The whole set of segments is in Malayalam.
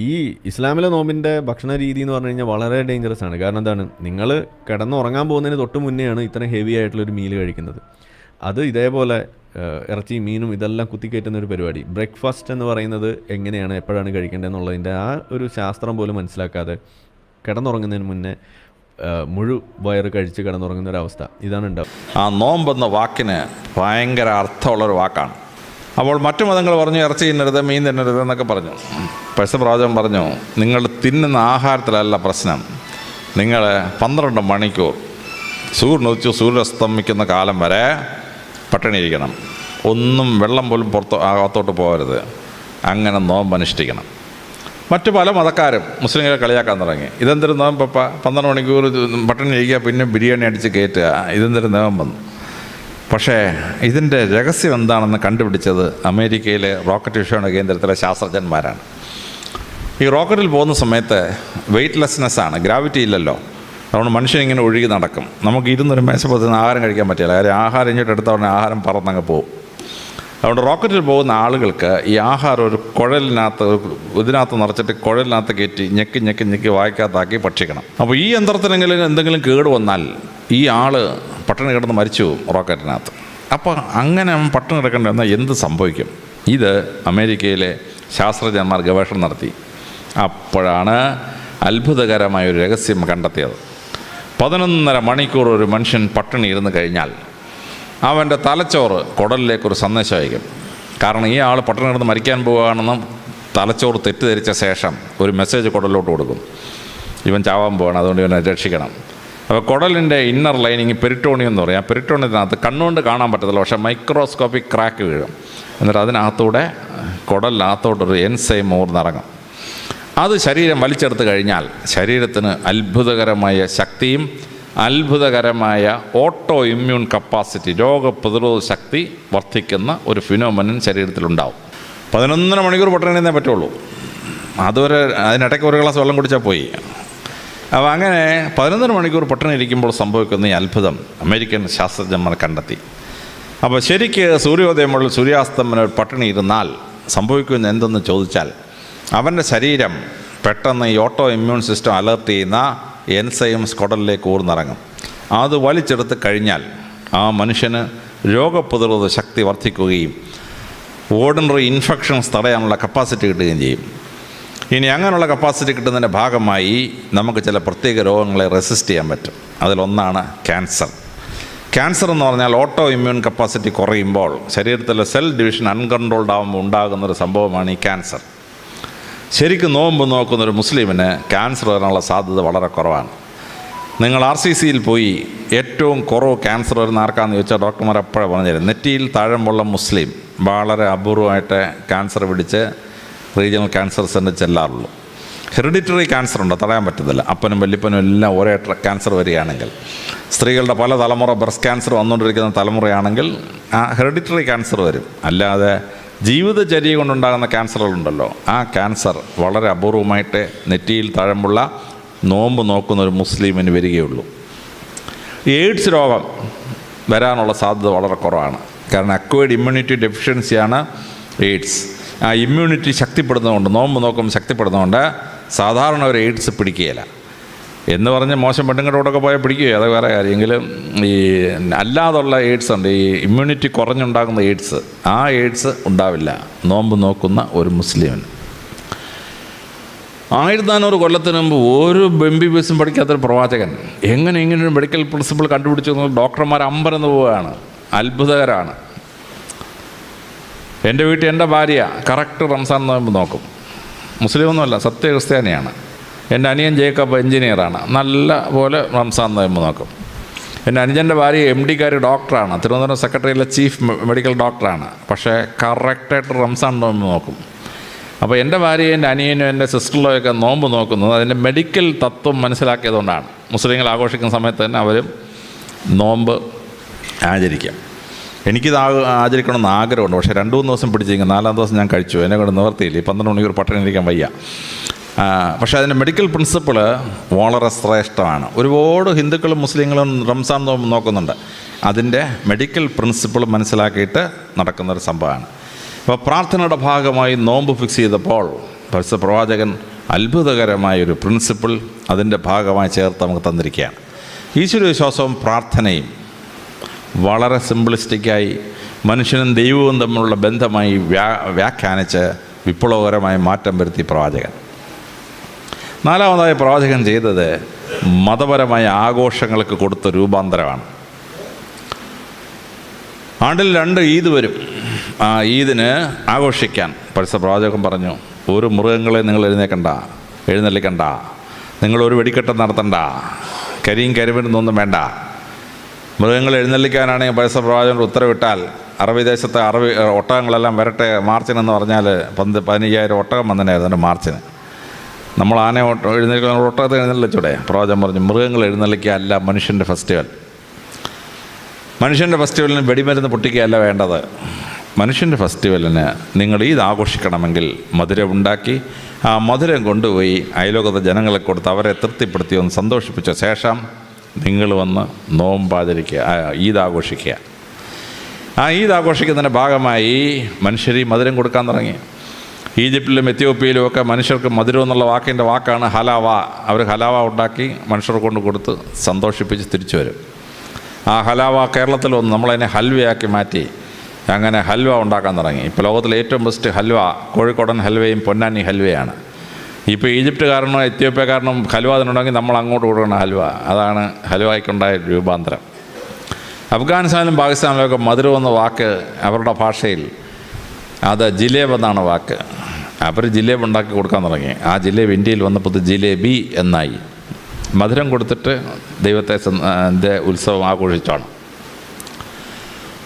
ഈ ഇസ്ലാമിലെ നോമ്പിൻ്റെ ഭക്ഷണ രീതി എന്ന് പറഞ്ഞു കഴിഞ്ഞാൽ വളരെ ഡേഞ്ചറസ് ആണ്. കാരണം എന്താണ്, നിങ്ങൾ കിടന്നുറങ്ങാൻ പോകുന്നതിന് തൊട്ട് മുന്നെയാണ് ഇത്രയും ഹെവി ആയിട്ടുള്ളൊരു മീൽ കഴിക്കുന്നത്. അത് ഇതേപോലെ ഇറച്ചി മീനും ഇതെല്ലാം കുത്തിക്കയറ്റുന്ന ഒരു പരിപാടി. ബ്രേക്ക്ഫാസ്റ്റ് എന്ന് പറയുന്നത് എങ്ങനെയാണ് എപ്പോഴാണ് കഴിക്കേണ്ടതെന്നുള്ളതിൻ്റെ ആ ഒരു ശാസ്ത്രം പോലും മനസ്സിലാക്കാതെ കിടന്നുറങ്ങുന്നതിന് മുന്നേ വയറ് കഴിച്ച് കിടന്നുറങ്ങുന്ന ഒരവസ്ഥ ഇതാണ് ഉണ്ടാവും. ആ നോമ്പെന്ന വാക്കിന് ഭയങ്കര അർത്ഥമുള്ളൊരു വാക്കാണ്. അപ്പോൾ മറ്റു മതങ്ങൾ പറഞ്ഞു ഇറച്ചി തിന്നരുത്, മീൻ തിന്നരുത് എന്നൊക്കെ പറഞ്ഞു. പ്രവാചകൻ പറഞ്ഞു, നിങ്ങൾ തിന്നുന്ന ആഹാരത്തിലല്ല പ്രശ്നം, നിങ്ങൾ 12 മണിക്കൂർ സൂര്യനുദിച്ച് സൂര്യസ്തമിക്കുന്ന കാലം വരെ പട്ടിണിയിരിക്കണം, ഒന്നും വെള്ളം പോലും അകത്തോട്ട് പോകരുത്, അങ്ങനെ നോമ്പ് അനുഷ്ഠിക്കണം. മറ്റു പല മതക്കാരും മുസ്ലിങ്ങളെ കളിയാക്കാൻ തുടങ്ങി. ഇതെന്തൊരു നോമ്പപ്പ, 12 മണിക്കൂർ പട്ടിണി ഇരിക്കുക, പിന്നെ ബിരിയാണി അടിച്ച് കയറ്റുക, ഇതെന്തൊരു നോമ്പെന്ന്. പക്ഷേ ഇതിൻ്റെ രഹസ്യം എന്താണെന്ന് കണ്ടുപിടിച്ചത് അമേരിക്കയിലെ റോക്കറ്റ് വിക്ഷേപണ കേന്ദ്രത്തിലെ ശാസ്ത്രജ്ഞന്മാരാണ്. ഈ റോക്കറ്റിൽ പോകുന്ന സമയത്ത് വെയ്റ്റ്ലെസ്നെസ്സാണ്, ഗ്രാവിറ്റി ഇല്ലല്ലോ. അതുകൊണ്ട് മനുഷ്യനിങ്ങനെ ഒഴുകി നടക്കും. നമുക്ക് ഇരുന്നൊരു മേശപ്പുറത്ത് ആഹാരം കഴിക്കാൻ പറ്റില്ല. കാര്യം ആഹാരം ഇങ്ങോട്ട് എടുത്ത ഉടനെ ആഹാരം പറന്നങ്ങ് പോകും. അതുകൊണ്ട് റോക്കറ്റിൽ പോകുന്ന ആളുകൾക്ക് ഈ ആഹാരം ഒരു കുഴലിനകത്ത് ഇതിനകത്ത് നിറച്ചിട്ട് കുഴലിനകത്ത് കയറ്റി ഞെക്കി ഞെക്കി ഞെക്കി വായിക്കകത്താക്കി ഭക്ഷിക്കണം. അപ്പോൾ ഈ യന്ത്രത്തിനെങ്കിലും എന്തെങ്കിലും കേട് വന്നാൽ ഈ ആൾ പട്ടിണി കിടന്ന് മരിച്ചു പോകും റോക്കറ്റിനകത്ത്. അപ്പോൾ അങ്ങനെ പട്ടിണി കിടക്കേണ്ടി വന്നാൽ എന്ത് സംഭവിക്കും? ഇത് അമേരിക്കയിലെ ശാസ്ത്രജ്ഞന്മാർ ഗവേഷണം നടത്തി. അപ്പോഴാണ് അത്ഭുതകരമായൊരു രഹസ്യം കണ്ടെത്തിയത്. 11.5 മണിക്കൂർ ഒരു മനുഷ്യൻ പട്ടിണി ഇരുന്ന് കഴിഞ്ഞാൽ അവൻ്റെ തലച്ചോറ് കുടലിലേക്കൊരു സന്ദേശം അയക്കും. കാരണം ഈ ആൾ പട്ടിണി കിടന്ന് മരിക്കാൻ പോവുകയാണെന്നും തലച്ചോറ് തെറ്റിദ്ധരിച്ച ശേഷം ഒരു മെസ്സേജ് കുടലിലോട്ട് കൊടുക്കും, ഇവൻ ചാവാൻ പോവുകയാണ്, അതുകൊണ്ട് ഇവനെ രക്ഷിക്കണം. അപ്പോൾ കുടലിൻ്റെ ഇന്നർ ലൈനിങ് പെരിട്ടോണിയം എന്ന് പറയും. ആ പെരിട്ടോണിയത്തിനകത്ത് കണ്ണുകൊണ്ട് കാണാൻ പറ്റത്തില്ല, പക്ഷേ മൈക്രോസ്കോപ്പിക് ക്രാക്ക് വീഴും. എന്നിട്ട് അതിനകത്തൂടെ കുടലിനകത്തോട്ടൊരു എൻസൈം ഊർന്നിറങ്ങും. അത് ശരീരം വലിച്ചെടുത്ത് കഴിഞ്ഞാൽ ശരീരത്തിന് അത്ഭുതകരമായ ശക്തിയും അത്ഭുതകരമായ ഓട്ടോ ഇമ്മ്യൂൺ കപ്പാസിറ്റി, രോഗപ്രതിരോധ ശക്തി വർദ്ധിക്കുന്ന ഒരു ഫിനോമിനൻ ശരീരത്തിലുണ്ടാവും. 11.5 മണിക്കൂർ പട്ടിണിയേ പറ്റുള്ളൂ. അതുവരെ അതിനിടയ്ക്ക് ഒരു ഗ്ലാസ് വെള്ളം കുടിച്ചാൽ പോയി. അപ്പോൾ അങ്ങനെ 11.5 മണിക്കൂർ പട്ടിണി ഇരിക്കുമ്പോൾ സംഭവിക്കുന്ന ഈ അത്ഭുതം അമേരിക്കൻ ശാസ്ത്രജ്ഞന്മാർ കണ്ടെത്തി. അപ്പോൾ ശരിക്ക് സൂര്യോദയം മുതൽ സൂര്യാസ്തമനം പട്ടിണി ഇരുന്നാൽ സംഭവിക്കുന്ന എന്തെന്ന് ചോദിച്ചാൽ, അവൻ്റെ ശരീരം പെട്ടെന്ന് ഈ ഓട്ടോ ഇമ്മ്യൂൺ സിസ്റ്റം അലർട്ട് ചെയ്യുന്ന എൻസൈംസ് കുടലിലേക്ക് ഊർന്നിറങ്ങും. അത് വലിച്ചെടുത്ത് കഴിഞ്ഞാൽ ആ മനുഷ്യന് രോഗപ്രതിരോധ ശക്തി വർദ്ധിക്കുകയും ഓർഡിനറി ഇൻഫെക്ഷൻസ് തടയാനുള്ള കപ്പാസിറ്റി കിട്ടുകയും ചെയ്യും. ഇനി അങ്ങനെയുള്ള കപ്പാസിറ്റി കിട്ടുന്നതിൻ്റെ ഭാഗമായി നമുക്ക് ചില പ്രത്യേക രോഗങ്ങളെ റെസിസ്റ്റ് ചെയ്യാൻ പറ്റും. അതിലൊന്നാണ് ക്യാൻസർ. ക്യാൻസർ എന്ന് പറഞ്ഞാൽ ഓട്ടോ ഇമ്മ്യൂൺ കപ്പാസിറ്റി കുറയുമ്പോൾ ശരീരത്തിലെ സെൽ ഡിവിഷൻ അൺകൺട്രോൾഡ് ആകുമ്പോൾ ഉണ്ടാകുന്നൊരു സംഭവമാണ് ഈ ക്യാൻസർ. ശരിക്കും നോമ്പ് നോക്കുന്നൊരു മുസ്ലിമിന് ക്യാൻസർ വരാനുള്ള സാധ്യത വളരെ കുറവാണ്. നിങ്ങൾ RCCയിൽ പോയി ഏറ്റവും കുറവ് ക്യാൻസർ വരുന്ന ആർക്കാന്ന് ചോദിച്ചാൽ ഡോക്ടർമാർ എപ്പോഴും പറഞ്ഞുതരും, നെറ്റിയിൽ താഴമ്പുള്ള മുസ്ലിം വളരെ അപൂർവമായിട്ട് ക്യാൻസർ പിടിച്ച് റീജിയണൽ ക്യാൻസർ സെൻ്റർ ചെല്ലാറുള്ളൂ. ഹെറിഡിറ്ററി ക്യാൻസർ ഉണ്ട്, തടയാൻ പറ്റത്തില്ല. അപ്പനും വല്യപ്പനും എല്ലാം ഒരേ ക്യാൻസർ വരികയാണെങ്കിൽ, സ്ത്രീകളുടെ പല തലമുറ ബ്രസ്റ്റ് ക്യാൻസർ വന്നുകൊണ്ടിരിക്കുന്ന തലമുറയാണെങ്കിൽ ആ ഹെറിഡിറ്ററി ക്യാൻസർ വരും. അല്ലാതെ ജീവിതചര്യ കൊണ്ടുണ്ടാകുന്ന ക്യാൻസറുകളുണ്ടല്ലോ, ആ ക്യാൻസർ വളരെ അപൂർവമായിട്ട് നെറ്റിയിൽ താഴമ്പുള്ള നോമ്പ് നോക്കുന്ന ഒരു മുസ്ലിമിന് വരികയുള്ളൂ. എയ്ഡ്സ് രോഗം വരാനുള്ള സാധ്യത വളരെ കുറവാണ്. കാരണം അക്വയർഡ് ഇമ്മ്യൂണിറ്റി ഡെഫിഷ്യൻസിയാണ് എയ്ഡ്സ്. ആ ഇമ്മ്യൂണിറ്റി ശക്തിപ്പെടുന്നതുകൊണ്ട്, നോമ്പ് നോക്കുമ്പോൾ ശക്തിപ്പെടുന്നതുകൊണ്ട് സാധാരണ ഒരു എയ്ഡ്സ് പിടിക്കുകയില്ല. എന്ന് പറഞ്ഞ് മോശം പെണ്ണുങ്ങളോടൊക്കെ പോയാൽ പിടിക്കുകയോ അത് വേറെ കാര്യമെങ്കിലും, ഈ അല്ലാതുള്ള എയ്ഡ്സ് ഉണ്ട്, ഈ ഇമ്മ്യൂണിറ്റി കുറഞ്ഞുണ്ടാകുന്ന എയ്ഡ്സ്, ആ എയ്ഡ്സ് ഉണ്ടാവില്ല നോമ്പ് നോക്കുന്ന ഒരു മുസ്ലിമിന്. 1400 കൊല്ലത്തിന് മുമ്പ് ഒരു MBBS പഠിക്കാത്തൊരു പ്രവാചകൻ എങ്ങനെ ഇങ്ങനൊരു മെഡിക്കൽ പ്രിൻസിപ്പിൾ കണ്ടുപിടിച്ചു? ഡോക്ടർമാർ അമ്പരന്ന് പോവുകയാണ്. അത്ഭുതകരമാണ്. എൻ്റെ വീട്ടിൽ എൻ്റെ ഭാര്യ കറക്റ്റ് റംസാൻ നോമ്പ് നോക്കും. മുസ്ലിമൊന്നുമല്ല, സത്യക്രിസ്ത്യാനിയാണ്. എൻ്റെ അനിയൻ ജേക്കബ് എഞ്ചിനീയറാണ്, നല്ല പോലെ റംസാൻ നോമ്പ് നോക്കും. എൻ്റെ അനുജൻ്റെ ഭാര്യ MD ഡോക്ടറാണ്, തിരുവനന്തപുരം സെക്രട്ടറിയിലെ ചീഫ് മെഡിക്കൽ ഡോക്ടറാണ്. പക്ഷേ കറക്റ്റായിട്ട് റംസാൻ നോമ്പ് നോക്കും. അപ്പോൾ എൻ്റെ ഭാര്യയും എൻ്റെ അനിയനും എൻ്റെ സിസ്റ്ററിലൊക്കെ നോമ്പ് നോക്കുന്നത് അതിൻ്റെ മെഡിക്കൽ തത്വം മനസ്സിലാക്കിയതുകൊണ്ടാണ്. മുസ്ലിങ്ങൾ ആഘോഷിക്കുന്ന സമയത്ത് തന്നെ അവരും നോമ്പ് ആചരിക്കാം. എനിക്കിത് ആചരിക്കണമെന്ന് ആഗ്രഹമുണ്ട്. പക്ഷേ 2-3 ദിവസം പിടിച്ചിരിക്കും, 4-ാം ദിവസം ഞാൻ കഴിച്ചു. എന്നെ കൊണ്ട് നിവർത്തിയില്ല, 12 മണിക്കൂർ പട്ടിണി ഇരിക്കാൻ വയ്യ. പക്ഷേ അതിൻ്റെ മെഡിക്കൽ പ്രിൻസിപ്പിൾ വളരെ ശ്രേഷ്ഠമാണ്. ഒരുപാട് ഹിന്ദുക്കളും മുസ്ലിങ്ങളും റംസാൻ നോമ്പ് നോക്കുന്നുണ്ട്. അതിൻ്റെ മെഡിക്കൽ പ്രിൻസിപ്പിൾ മനസ്സിലാക്കിയിട്ട് നടക്കുന്നൊരു സംഭവമാണ്. അപ്പോൾ പ്രാർത്ഥനയുടെ ഭാഗമായി നോമ്പ് ഫിക്സ് ചെയ്തപ്പോൾ പ്രവാചകൻ അത്ഭുതകരമായൊരു പ്രിൻസിപ്പിൾ അതിൻ്റെ ഭാഗമായി ചേർത്ത് നമുക്ക് തന്നിരിക്കുകയാണ്. ഈശ്വരവിശ്വാസവും പ്രാർത്ഥനയും വളരെ സിംപ്ലിസ്റ്റിക്കായി മനുഷ്യനും ദൈവവും തമ്മിലുള്ള ബന്ധമായി വ്യാഖ്യാനിച്ച് വിപ്ലവകരമായ മാറ്റം വരുത്തി പ്രവാചകൻ. നാലാമതായി പ്രവാചകൻ ചെയ്തത് മതപരമായ ആഘോഷങ്ങൾക്ക് കൊടുത്ത രൂപാന്തരമാണ്. ആണ്ടിൽ 2 ഈദ് വരും. ആ ഈദിന് ആഘോഷിക്കാൻ പരിശുദ്ധ പ്രവാചകൻ പറഞ്ഞു, ഒരു മൃഗങ്ങളെ നിങ്ങൾ എഴുന്നള്ളിക്കണ്ട, നിങ്ങളൊരു വെടിക്കെട്ട് നടത്തണ്ട, കരിയും കരിമരുന്നൊന്നും വേണ്ട. മൃഗങ്ങൾ എഴുന്നള്ളിക്കാനാണെങ്കിൽ പരിശുദ്ധ പ്രവാചകൻ ഉത്തരവിട്ടാൽ അറബി ദേശത്തെ ഒട്ടകങ്ങളെല്ലാം വരട്ടെ മാർച്ചിനെന്ന് പറഞ്ഞാൽ 15,000 ഒട്ടകം വന്നതിനായിരുന്നു മാർച്ചിന്. നമ്മൾ ആനയെ എഴുന്നള്ളിക്കുന്ന ഒട്ടകത്തെ എഴുന്നള്ളിച്ചൂടെ? പ്രവാചകൻ പറഞ്ഞു, മൃഗങ്ങൾ എഴുന്നള്ളിക്കുകയല്ല മനുഷ്യൻ്റെ ഫെസ്റ്റിവൽ. മനുഷ്യൻ്റെ ഫെസ്റ്റിവലിന് വെടിമരുന്ന് പൊട്ടിക്കുകയല്ല വേണ്ടത്. മനുഷ്യൻ്റെ ഫെസ്റ്റിവലിന് നിങ്ങൾ ഈദ് ആഘോഷിക്കണമെങ്കിൽ മധുരം ഉണ്ടാക്കി ആ മധുരം കൊണ്ടുപോയി അയലോകത്തെ ജനങ്ങളെ കൊടുത്ത് അവരെ തൃപ്തിപ്പെടുത്തി ഒന്ന് സന്തോഷിപ്പിച്ച ശേഷം നിങ്ങൾ വന്ന് നോമ്പാചരിക്കുക, ഈദ് ആഘോഷിക്കുക. ആ ഈദ് ആഘോഷിക്കുന്നതിൻ്റെ ഭാഗമായി മനുഷ്യർ ഈ മധുരം കൊടുക്കാൻ തുടങ്ങി. ഈജിപ്തിലും എത്യോപ്യയിലും ഒക്കെ മനുഷ്യർക്ക് മധുരം എന്നുള്ള വാക്കാണ് ഹലാവ. അവർ ഹലാവ ഉണ്ടാക്കി മനുഷ്യരെ കൊണ്ട് കൊടുത്ത് സന്തോഷിപ്പിച്ച് തിരിച്ചു വരും. ആ ഹലാവ കേരളത്തിൽ വന്ന് നമ്മളതിനെ ഹൽവയാക്കി മാറ്റി അങ്ങനെ ഹൽവ ഉണ്ടാക്കാൻ തുടങ്ങി. ഇപ്പോൾ ലോകത്തിലെ ഏറ്റവും ബെസ്റ്റ് ഹൽവ കോഴിക്കോടൻ ഹൽവയും പൊന്നാനി ഹൽവയാണ്. ഇപ്പോൾ ഈജിപ്തുകാരനോ എത്യോപ്യക്കാരനോ ഹൽവ അതിനുണ്ടെങ്കിൽ നമ്മൾ അങ്ങോട്ട് കൊടുക്കുന്ന ഹൽവ. അതാണ് ഹൽവയ്ക്കുണ്ടായ രൂപാന്തരം. അഫ്ഗാനിസ്ഥാനിലും പാകിസ്ഥാനിലുമൊക്കെ മധുരം എന്ന വാക്ക് അവരുടെ ഭാഷയിൽ അത് ജിലേബ് എന്നാണ് വാക്ക്. അവർ ജിലേബ് ഉണ്ടാക്കി കൊടുക്കാൻ തുടങ്ങി. ആ ജിലേബ് ഇന്ത്യയിൽ വന്നപ്പോൾ ജിലേബി എന്നായി. മധുരം കൊടുത്തിട്ട് ദൈവത്തെ ഉത്സവം ആഘോഷിച്ചാണ്.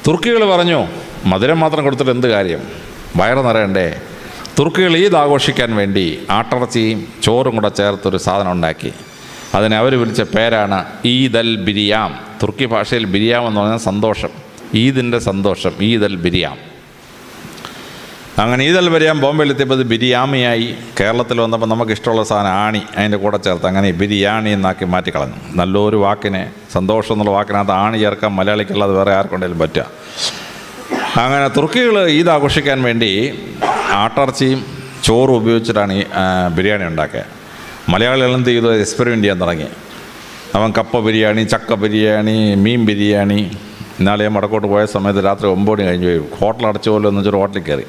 തുർക്കികൾ പറഞ്ഞു, മധുരം മാത്രം കൊടുത്തിട്ട് എന്ത് കാര്യം, വയറ് നിറയണ്ടേ? തുർക്കികൾ ഈദ് ആഘോഷിക്കാൻ വേണ്ടി ആട്ടിറച്ചിയും ചോറും കൂടെ ചേർത്തൊരു സാധനം ഉണ്ടാക്കി. അതിനെ അവർ വിളിച്ച പേരാണ് ഈദ് അൽ ബിരിയാം. തുർക്കി ഭാഷയിൽ ബിരിയാം എന്ന് പറഞ്ഞാൽ സന്തോഷം, ഈദിൻ്റെ സന്തോഷം, ഈദ് അൽ ബിരിയാം. അങ്ങനെ ഈദ് അൽ ബിരിയാം ബോംബെയിലെത്തിയപ്പോൾ ഇത് ബിരിയാമിയായി. കേരളത്തിൽ വന്നപ്പോൾ നമുക്ക് ഇഷ്ടമുള്ള സാധനം ആണി അതിൻ്റെ കൂടെ ചേർത്ത് അങ്ങനെ ബിരിയാണി എന്നാക്കി മാറ്റിക്കളഞ്ഞു. നല്ലൊരു വാക്കിനെ, സന്തോഷം എന്നുള്ള വാക്കിനകത്ത് ആണി ചേർക്കാൻ മലയാളിക്കുള്ളത് വേറെ ആർക്കുണ്ടെങ്കിലും പറ്റുക. അങ്ങനെ തുർക്കികൾ ഈദ് ആഘോഷിക്കാൻ വേണ്ടി ആട്ടിറച്ചിയും ചോറും ഉപയോഗിച്ചിട്ടാണ് ഈ ബിരിയാണി ഉണ്ടാക്കിയത്. മലയാളികൾ എന്ത് ചെയ്തു, എക്സ്പെരിമെൻ്റ് ചെയ്യാൻ തുടങ്ങി. അവൻ കപ്പ ബിരിയാണി, ചക്ക ബിരിയാണി, മീൻ ബിരിയാണി. ഇന്നാളെ ഞാൻ വടക്കോട്ട് പോയ സമയത്ത് രാത്രി 9 മണി കഴിഞ്ഞ് പോയി. ഹോട്ടൽ അടച്ചു പോലെ എന്ന് വെച്ചൊരു ഹോട്ടലിൽ കയറി.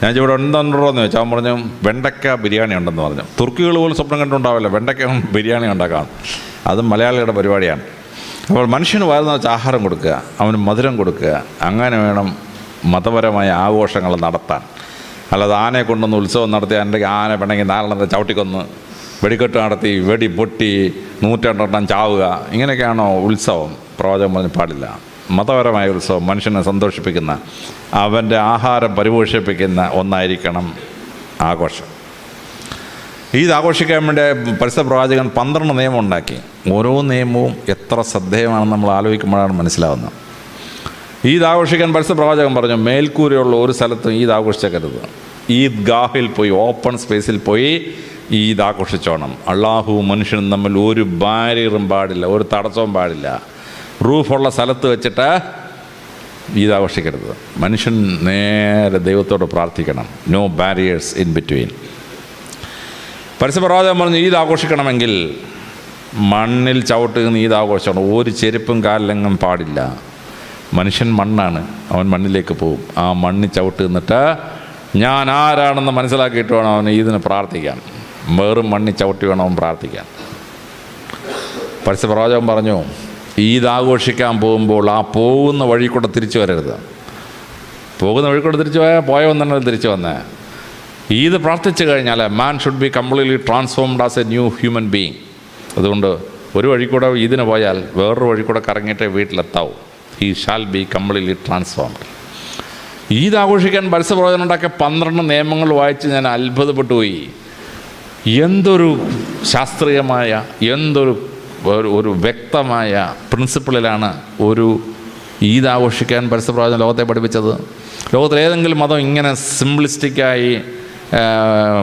ഞാൻ ഇവിടെ ഉണ്ടോ എന്ന് ചോദിച്ചാൽ അവൻ പറഞ്ഞു വെണ്ടയ്ക്ക ബിരിയാണി ഉണ്ടെന്ന് പറഞ്ഞു. തുർക്കികൾ പോലും സ്വപ്നം കണ്ടുണ്ടാവില്ല വെണ്ടയ്ക്ക ബിരിയാണി ഉണ്ടാക്കാം. അത് മലയാളികളുടെ പരിപാടിയാണ്. അപ്പോൾ മനുഷ്യന് വരുന്ന വെച്ചാൽ ആഹാരം കൊടുക്കുക, അവന് മധുരം കൊടുക്കുക. അങ്ങനെ വേണം മതപരമായ ആഘോഷങ്ങൾ നടത്താൻ. അല്ലാതെ ആനയെ കൊണ്ടൊന്ന് ഉത്സവം നടത്തി എൻ്റെ ആന വേണമെങ്കിൽ 4 ചവിട്ടിക്കൊന്ന് വെടിക്കെട്ട് നടത്തി വെടി പൊട്ടി 102 ചാവുക, ഇങ്ങനെയൊക്കെയാണോ ഉത്സവം? പ്രവാചകൻ പറഞ്ഞു പാടില്ല. മതപരമായ ഉത്സവം മനുഷ്യനെ സന്തോഷിപ്പിക്കുന്ന, അവൻ്റെ ആഹാരം പരിപോഷിപ്പിക്കുന്ന ഒന്നായിരിക്കണം ആഘോഷം. ഈദ് ആഘോഷിക്കാൻ വേണ്ടി പരിശുദ്ധ പ്രവാചകൻ 12 നിയമം ഉണ്ടാക്കി. ഓരോ നിയമവും എത്ര ശ്രദ്ധേയമാണെന്ന് നമ്മൾ ആലോചിക്കുമ്പോഴാണ് മനസ്സിലാവുന്നത്. ഈദ് ആഘോഷിക്കാൻ പരിശുദ്ധ പ്രവാചകൻ പറഞ്ഞു, മേൽക്കൂരയുള്ള ഒരു സ്ഥലത്തും ഈദ് ആഘോഷിച്ചേക്കരുത്. ഈദ് ഗാഹിൽ പോയി, ഓപ്പൺ സ്പേസിൽ പോയി ഈദ് ആഘോഷിച്ചോണം. അള്ളാഹുവും മനുഷ്യനും തമ്മിൽ ഒരു ബാരിയറും പാടില്ല, ഒരു തടസ്സവും പാടില്ല. റൂഫുള്ള സ്ഥലത്ത് വെച്ചിട്ട് ഈദ് ആഘോഷിക്കരുത്. മനുഷ്യൻ നേരെ ദൈവത്തോട് പ്രാർത്ഥിക്കണം. No barriers in between. പരിശുദ്ധ പ്രവാചകൻ പറഞ്ഞു, ഈദ് ആഘോഷിക്കണമെങ്കിൽ മണ്ണിൽ ചവിട്ടുന്ന ഈദ് ആഘോഷിക്കണം. ഒരു ചെരുപ്പും കാലിലെങ്ങും പാടില്ല. മനുഷ്യൻ മണ്ണാണ്, അവൻ മണ്ണിലേക്ക് പോകും. ആ മണ്ണിൽ ചവിട്ട് നിന്നിട്ട് ഞാൻ ആരാണെന്ന് മനസ്സിലാക്കിയിട്ട് വേണം അവൻ ഈദിന് പ്രാർത്ഥിക്കാൻ. വേറും മണ്ണിൽ ചവിട്ടി വേണം അവൻ പ്രാർത്ഥിക്കാൻ. പരിശുദ്ധ പ്രവാചകൻ പറഞ്ഞു, ഈദ് ആഘോഷിക്കാൻ പോകുമ്പോൾ ആ പോകുന്ന വഴി കൂടെ തിരിച്ചു വരരുത്. പോകുന്ന വഴി കൂടെ തിരിച്ചു പോയവൻ തന്നെ തിരിച്ചു വന്നേ. ഈദ് പ്രാർത്ഥിച്ചു കഴിഞ്ഞാൽ man should be completely transformed as a new human being. അതുകൊണ്ട് ഒരു വഴി കൂടെ ഈദിന് പോയാൽ വേറൊരു വഴി കൂടെ കറങ്ങിയിട്ടേ വീട്ടിലെത്താവൂ. He shall be completely transformed. Eid ആഘോഷിക്കാൻ പരിശുദ്ധ പ്രവാചകൻ ഉണ്ടാക്കിയ 12 നിയമങ്ങൾ വായിച്ച് ഞാൻ അത്ഭുതപ്പെട്ടു പോയി. എന്തൊരു ശാസ്ത്രീയമായ, എന്തൊരു ഒരു വ്യക്തമായ പ്രിൻസിപ്പിളിലാണ് ഒരു ഈദ് ആഘോഷിക്കാൻ പരിശുദ്ധ പ്രവാചകൻ ലോകത്തെ പഠിപ്പിച്ചത്. ലോകത്തിലേതെങ്കിലും മതം ഇങ്ങനെ സിംപ്ലിസ്റ്റിക്കായി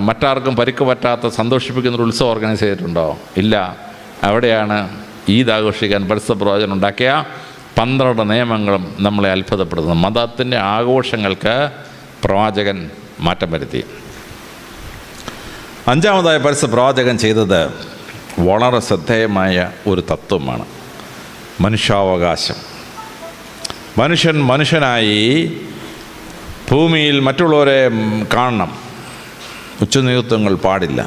മറ്റാർക്കും പരിക്ക് പറ്റാത്ത സന്തോഷിപ്പിക്കുന്നൊരു ഉത്സവം ഓർഗനൈസ് ചെയ്തിട്ടുണ്ടോ? ഇല്ല. അവിടെയാണ് ഈദ് ആഘോഷിക്കാൻ പരിശുദ്ധ പ്രവാചകൻ ഉണ്ടാക്കിയ 12 നിയമങ്ങളും നമ്മളെ അത്ഭുതപ്പെടുത്തുന്നത്. മതത്തിൻ്റെ ആഘോഷങ്ങൾക്ക് പ്രവാചകൻ മാറ്റം വരുത്തി. അഞ്ചാമതായി പരിശുദ്ധ പ്രവാചകൻ ചെയ്തത് വളരെ ശ്രദ്ധേയമായ ഒരു തത്വമാണ് മനുഷ്യാവകാശം. മനുഷ്യനായി ഭൂമിയിൽ മറ്റുള്ളവരെ കാണണം, ഉച്ചനീചത്വങ്ങൾ പാടില്ല.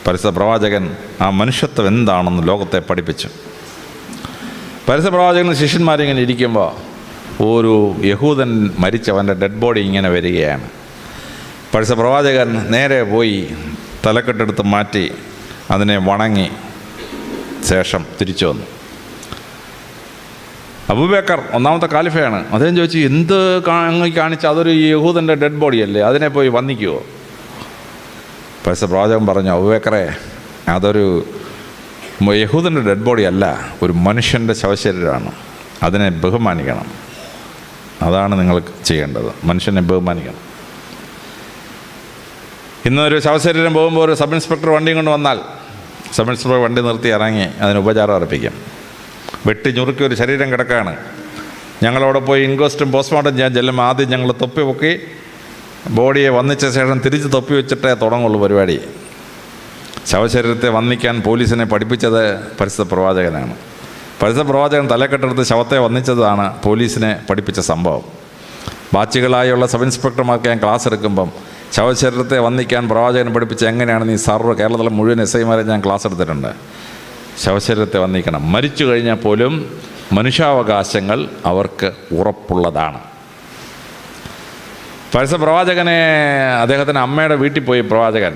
പരിശുദ്ധ പ്രവാചകൻ ആ മനുഷ്യത്വം എന്താണെന്ന് ലോകത്തെ പഠിപ്പിച്ചു. പരിശുദ്ധ പ്രവാചകൻ ശിഷ്യന്മാരിങ്ങനെ ഇരിക്കുമ്പോൾ ഒരു യഹൂദൻ മരിച്ചവൻ്റെ ഡെഡ് ബോഡി ഇങ്ങനെ വരികയാണ്. പരിശുദ്ധ പ്രവാചകൻ നേരെ പോയി തലക്കെട്ടെടുത്ത് മാറ്റി അതിനെ വണങ്ങി ശേഷം തിരിച്ചു വന്നു. അബൂബക്കർ ഒന്നാമത്തെ ഖലീഫയാണ്. അദ്ദേഹം ചോദിച്ചു, എന്ത് കാണിച്ച അതൊരു യഹൂദൻ്റെ ഡെഡ് ബോഡിയല്ലേ, അതിനെ പോയി വന്ദിക്കുമോ? പരിശുദ്ധ പ്രവാചകൻ പറഞ്ഞു, അബൂബക്കറെ, അതൊരു യഹൂദൻ്റെ ഡെഡ് ബോഡി അല്ല, ഒരു മനുഷ്യൻ്റെ ശവശരീരമാണ്, അതിനെ ബഹുമാനിക്കണം. അതാണ് നിങ്ങൾ ചെയ്യേണ്ടത്, മനുഷ്യനെ ബഹുമാനിക്കണം. ഇന്നൊരു ശവശരീരം പോകുമ്പോൾ ഒരു സബ് ഇൻസ്പെക്ടർ വണ്ടിയും കൊണ്ട് വന്നാൽ സബ് ഇൻസ്പെക്ടർ വണ്ടി നിർത്തി ഇറങ്ങി അതിന് ഉപചാരം അർപ്പിക്കും. വെട്ടി ഞുറുക്കി ഒരു ശരീരം കിടക്കുകയാണ്, ഞങ്ങളവിടെ പോയി ഇൻക്വസ്റ്റും പോസ്റ്റ്മോർട്ടം ചെയ്യാൻ ചെല്ലുമ്പോൾ ആദ്യം ഞങ്ങൾ തൊപ്പി പൊക്കി ബോഡിയെ വന്നിച്ച ശേഷം തിരിച്ച് തൊപ്പി വെച്ചിട്ടേ തുടങ്ങുള്ളൂ പരിപാടി. ശവശരീരത്തെ വന്നിക്കാൻ പോലീസിനെ പഠിപ്പിച്ചത് പരിശുദ്ധ പ്രവാചകനാണ്. പരിശുദ്ധ പ്രവാചകൻ തലക്കെട്ടെടുത്ത് ശവത്തെ വന്നിച്ചതാണ് പോലീസിനെ പഠിപ്പിച്ച സംഭവം. ബാച്ചുകളായുള്ള സബ് ഇൻസ്പെക്ടർമാർക്ക് ഞാൻ ക്ലാസ് എടുക്കുമ്പം ശവശരീരത്തെ വന്നിക്കാൻ പ്രവാചകൻ പഠിപ്പിച്ച എങ്ങനെയാണെന്ന് ഈ കേരളത്തിലെ മുഴുവൻ SI-മാരെ ഞാൻ ക്ലാസ് എടുത്തിട്ടുണ്ട്. ശവശരീരത്തെ വന്നിക്കണം. മരിച്ചു കഴിഞ്ഞാൽ പോലും മനുഷ്യാവകാശങ്ങൾ അവർക്ക് ഉറപ്പുള്ളതാണ്. പരിശുദ്ധ പ്രവാചകനെ അദ്ദേഹത്തിൻ്റെ അമ്മയുടെ വീട്ടിൽ പോയി പ്രവാചകൻ,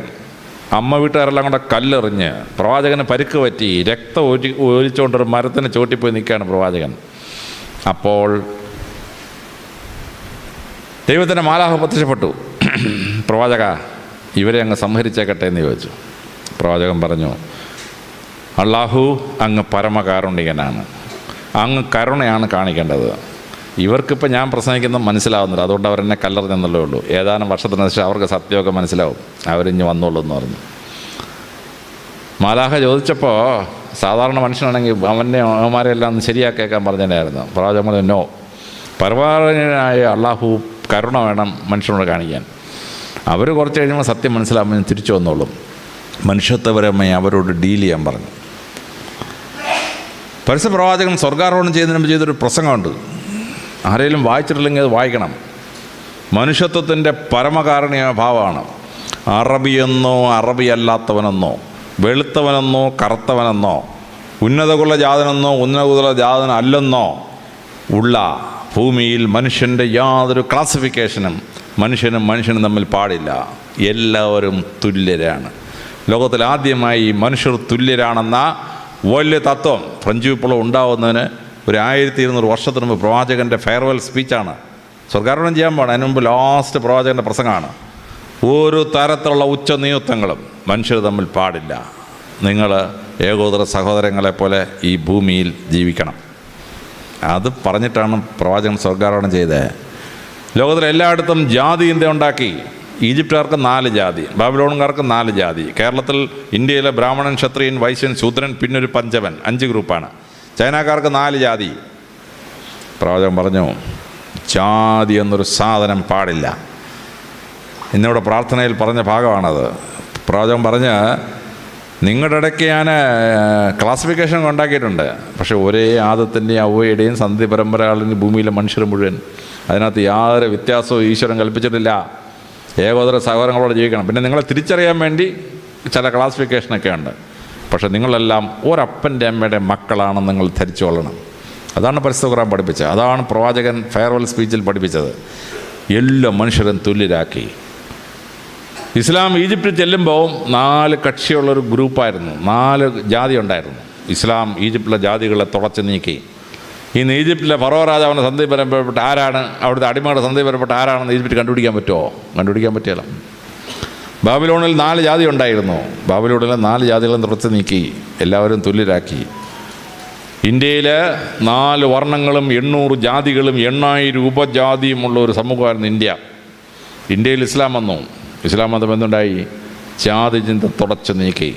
അമ്മ വീട്ടുകാരെല്ലാം കൂടെ കല്ലെറിഞ്ഞ് പ്രവാചകന് പരിക്ക് പറ്റി, രക്തം ഒലിച്ചുകൊണ്ടൊരു മരത്തിന് ചോട്ടിപ്പോയി നിൽക്കുകയാണ് പ്രവാചകൻ. അപ്പോൾ ദൈവത്തിൻ്റെ മാലാഖ പ്രത്യക്ഷപ്പെട്ടു. പ്രവാചക, ഇവരെ അങ്ങ് സംഹരിച്ചേക്കട്ടെ എന്ന് ചോദിച്ചു. പ്രവാചകൻ പറഞ്ഞു, അള്ളാഹു അങ്ങ് പരമകാരുണികനാണ്, അങ്ങ് കരുണയാണ് കാണിക്കേണ്ടത്. ഇവർക്കിപ്പോൾ ഞാൻ പ്രസംഗിക്കുന്നത് മനസ്സിലാവുന്നില്ല, അതുകൊണ്ട് അവരെന്നെ കല്ലെറിഞ്ഞെന്നുള്ളേ ഉള്ളൂ. ഏതാനും വർഷത്തിന് ശേഷം അവർക്ക് സത്യമൊക്കെ മനസ്സിലാവും, അവരിഞ്ഞ് വന്നോളൂ എന്ന് പറഞ്ഞു. മാലാഖ ചോദിച്ചപ്പോൾ സാധാരണ മനുഷ്യനാണെങ്കിൽ അവന്മാരെല്ലാം ഒന്ന് ശരിയാക്കേക്കാൻ പറഞ്ഞതിനായിരുന്നു. പ്രവാചകൻ പറഞ്ഞു, നോ, പരമാവനായ അള്ളാഹു കരുണ വേണം മനുഷ്യനോട് കാണിക്കാൻ. അവർ കുറച്ച് കഴിയുമ്പോൾ സത്യം മനസ്സിലാകുമ്പോൾ തിരിച്ചു വന്നോളും, മനുഷ്യത്വപരമായി അവരോട് ഡീൽ ചെയ്യാൻ പറഞ്ഞു. പരിശുദ്ധ പ്രവാചകൻ സ്വർഗാരോഹണം ചെയ്യുന്നതിന് മുമ്പ് ചെയ്തൊരു പ്രസംഗമുണ്ട്, ആരെങ്കിലും വായിച്ചിട്ടില്ലെങ്കിൽ അത് വായിക്കണം. മനുഷ്യത്വത്തിൻ്റെ പരമകാരുണ്യ ഭാവമാണ്. അറബിയെന്നോ അറബിയല്ലാത്തവനെന്നോ, വെളുത്തവനെന്നോ കറുത്തവനെന്നോ, ഉന്നതകുല ജാതനെന്നോ ഉന്നതകുല ജാതൻ അല്ലെന്നോ ഉള്ള ഭൂമിയിൽ മനുഷ്യൻ്റെ യാതൊരു ക്ലാസിഫിക്കേഷനും മനുഷ്യനും തമ്മിൽ പാടില്ല. എല്ലാവരും തുല്യരാണ്. ലോകത്തിൽ ആദ്യമായി മനുഷ്യർ തുല്യരാണെന്ന വലിയ തത്വം ഫ്രഞ്ച് വിപ്ലവം ഉണ്ടാവുന്നതിന് ഒരു 1200 വർഷത്തിന് മുമ്പ് പ്രവാചകൻ്റെ ഫെയർവെൽ സ്പീച്ചാണ്. സ്വർഗാരോഹണം ചെയ്യാൻ പോകണം, അതിന് മുമ്പ് ലാസ്റ്റ് പ്രവാചകൻ്റെ പ്രസംഗമാണ്. ഒരു തരത്തിലുള്ള ഉച്ചനീചത്വങ്ങളും മനുഷ്യർ തമ്മിൽ പാടില്ല. നിങ്ങൾ ഏകോദര സഹോദരങ്ങളെപ്പോലെ ഈ ഭൂമിയിൽ ജീവിക്കണം. അത് പറഞ്ഞിട്ടാണ് പ്രവാചകൻ സ്വർഗാരോഹണം ചെയ്തത്. ലോകത്തിലെ എല്ലായിടത്തും ജാതി ഇന്ത്യ ഉണ്ടാക്കി. ഈജിപ്തുകാർക്ക് 4 ജാതി, ബാബിലോണുകാർക്ക് 4 ജാതി, കേരളത്തിൽ ഇന്ത്യയിലെ ബ്രാഹ്മണൻ, ക്ഷത്രിയൻ, വൈശ്യൻ, ശൂദ്രൻ, പിന്നൊരു പഞ്ചവൻ, 5 ഗ്രൂപ്പാണ്. ചൈനക്കാർക്ക് 4 ജാതി. പ്രവാചകൻ പറഞ്ഞു, ജാതി എന്നൊരു സാധനം പാടില്ല. ഇന്നിവിടെ പ്രാർത്ഥനയിൽ പറഞ്ഞ ഭാഗമാണത്. പ്രവാചകൻ പറഞ്ഞ്, നിങ്ങളുടെ ഇടയ്ക്ക് ഞാൻ ക്ലാസിഫിക്കേഷൻ ഉണ്ടാക്കിയിട്ടുണ്ട്, പക്ഷേ ഒരേ ആദത്തിൻ്റെയും അവയുടെയും സന്ധി പരമ്പരകളിൽ ഭൂമിയിലെ മനുഷ്യർ മുഴുവൻ, അതിനകത്ത് യാതൊരു വ്യത്യാസവും ഈശ്വരൻ കൽപ്പിച്ചിട്ടില്ല. ഏകോദര സഹോദരങ്ങളോട് ജീവിക്കണം. പിന്നെ നിങ്ങളെ തിരിച്ചറിയാൻ വേണ്ടി ചില ക്ലാസിഫിക്കേഷനൊക്കെ ഉണ്ട്, പക്ഷേ നിങ്ങളെല്ലാം ഒരപ്പൻ്റെ അമ്മയുടെ മക്കളാണെന്ന് നിങ്ങൾ ധരിച്ചു കൊള്ളണം. അതാണ് പരിശുദ്ധ ഖുർആൻ പഠിപ്പിച്ചത്. അതാണ് പ്രവാചകൻ ഫെയർവെൽ സ്പീച്ചിൽ പഠിപ്പിച്ചത്. എല്ലാ മനുഷ്യരും തുല്യരാക്കി. ഇസ്ലാം ഈജിപ്തിൽ ചെല്ലുമ്പോൾ 4 കക്ഷിയുള്ളൊരു ഗ്രൂപ്പായിരുന്നു, 4 ജാതി ഉണ്ടായിരുന്നു. ഇസ്ലാം ഈജിപ്തിലെ ജാതികളെ തുടച്ചു നീക്കി. ഇന്ന് ഈജിപ്തിലെ ഫറോ രാജാവിൻ്റെ സന്ധി പരമ്പരപ്പെട്ട ആരാണ്, അവിടുത്തെ അടിമയുടെ സന്ധി പരമ്പരപ്പെട്ട ആരാണെന്ന് ഈജിപ്തിൽ കണ്ടുപിടിക്കാൻ പറ്റുമോ? കണ്ടുപിടിക്കാൻ പറ്റില്ല. ബാബിലോണിൽ 4 ജാതി ഉണ്ടായിരുന്നു. ബാബിലോണിലെ 4 ജാതികളും തുടച്ചു നീക്കി, എല്ലാവരും തുല്യരാക്കി. ഇന്ത്യയിൽ 4 വർണ്ണങ്ങളും 800 ജാതികളും 8000 ഉപജാതിയുമുള്ള ഒരു സമൂഹമായിരുന്നു ഇന്ത്യ. ഇന്ത്യയിൽ ഇസ്ലാം വന്നു. ഇസ്ലാം മതം എന്തുണ്ടായി? ജാതി ചിന്ത തുടച്ചു നീക്കി.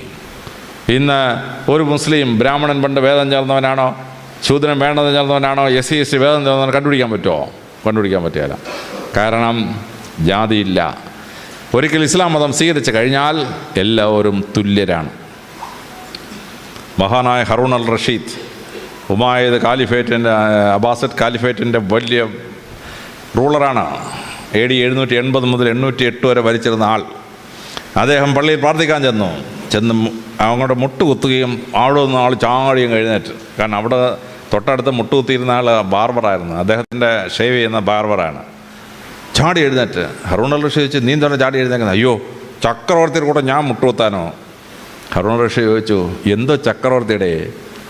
ഇന്ന് ഒരു മുസ്ലിം ബ്രാഹ്മണൻ പണ്ട് വേദം ചേർന്നവനാണോ, ശൂദ്രൻ വേണ്ടത് ചേർന്നവനാണോ, SC വേദം ചേർന്നവൻ കണ്ടുപിടിക്കാൻ പറ്റുമോ? കണ്ടുപിടിക്കാൻ പറ്റില്ല. കാരണം ജാതിയില്ല. ഒരിക്കൽ ഇസ്ലാം മതം സ്വീകരിച്ചു കഴിഞ്ഞാൽ എല്ലാവരും തുല്യരാണ്. മഹാനായ ഹറൂൺ അൽ റഷീദ് ഉമായത് കാലിഫേറ്റിൻ്റെ അബ്ബാസിഡ് കാലിഫേറ്റിൻ്റെ വലിയ റൂളറാണ്. AD 780 മുതൽ 808 വരെ ഭരിച്ചിരുന്ന ആൾ. അദ്ദേഹം പള്ളിയിൽ പ്രാർത്ഥിക്കാൻ ചെന്ന് അങ്ങോട്ട് മുട്ടുകുത്തുകയും അവിടെ നിന്ന് ആൾ ചാടിയും കഴിഞ്ഞിട്ട്, കാരണം അവിടെ തൊട്ടടുത്ത് മുട്ടുകുത്തിയിരുന്ന ആൾ ബാർബറായിരുന്നു, അദ്ദേഹത്തിൻ്റെ ഷേവ് ചെയ്യുന്ന ബാർബറാണ്. ചാടി എഴുന്നേറ്റ് ഹറൂൺ അൽ റഷീദ് ചോദിച്ചു, നീ എന്താണ് ചാടി എഴുന്നേക്കുന്നത്? അയ്യോ, ചക്രവർത്തിയുടെ കൂടെ ഞാൻ മുട്ടുകുത്താനോ? ഹറൂൺ റഷീദ് ചോദിച്ചു, എന്തോ ചക്രവർത്തിയുടെ?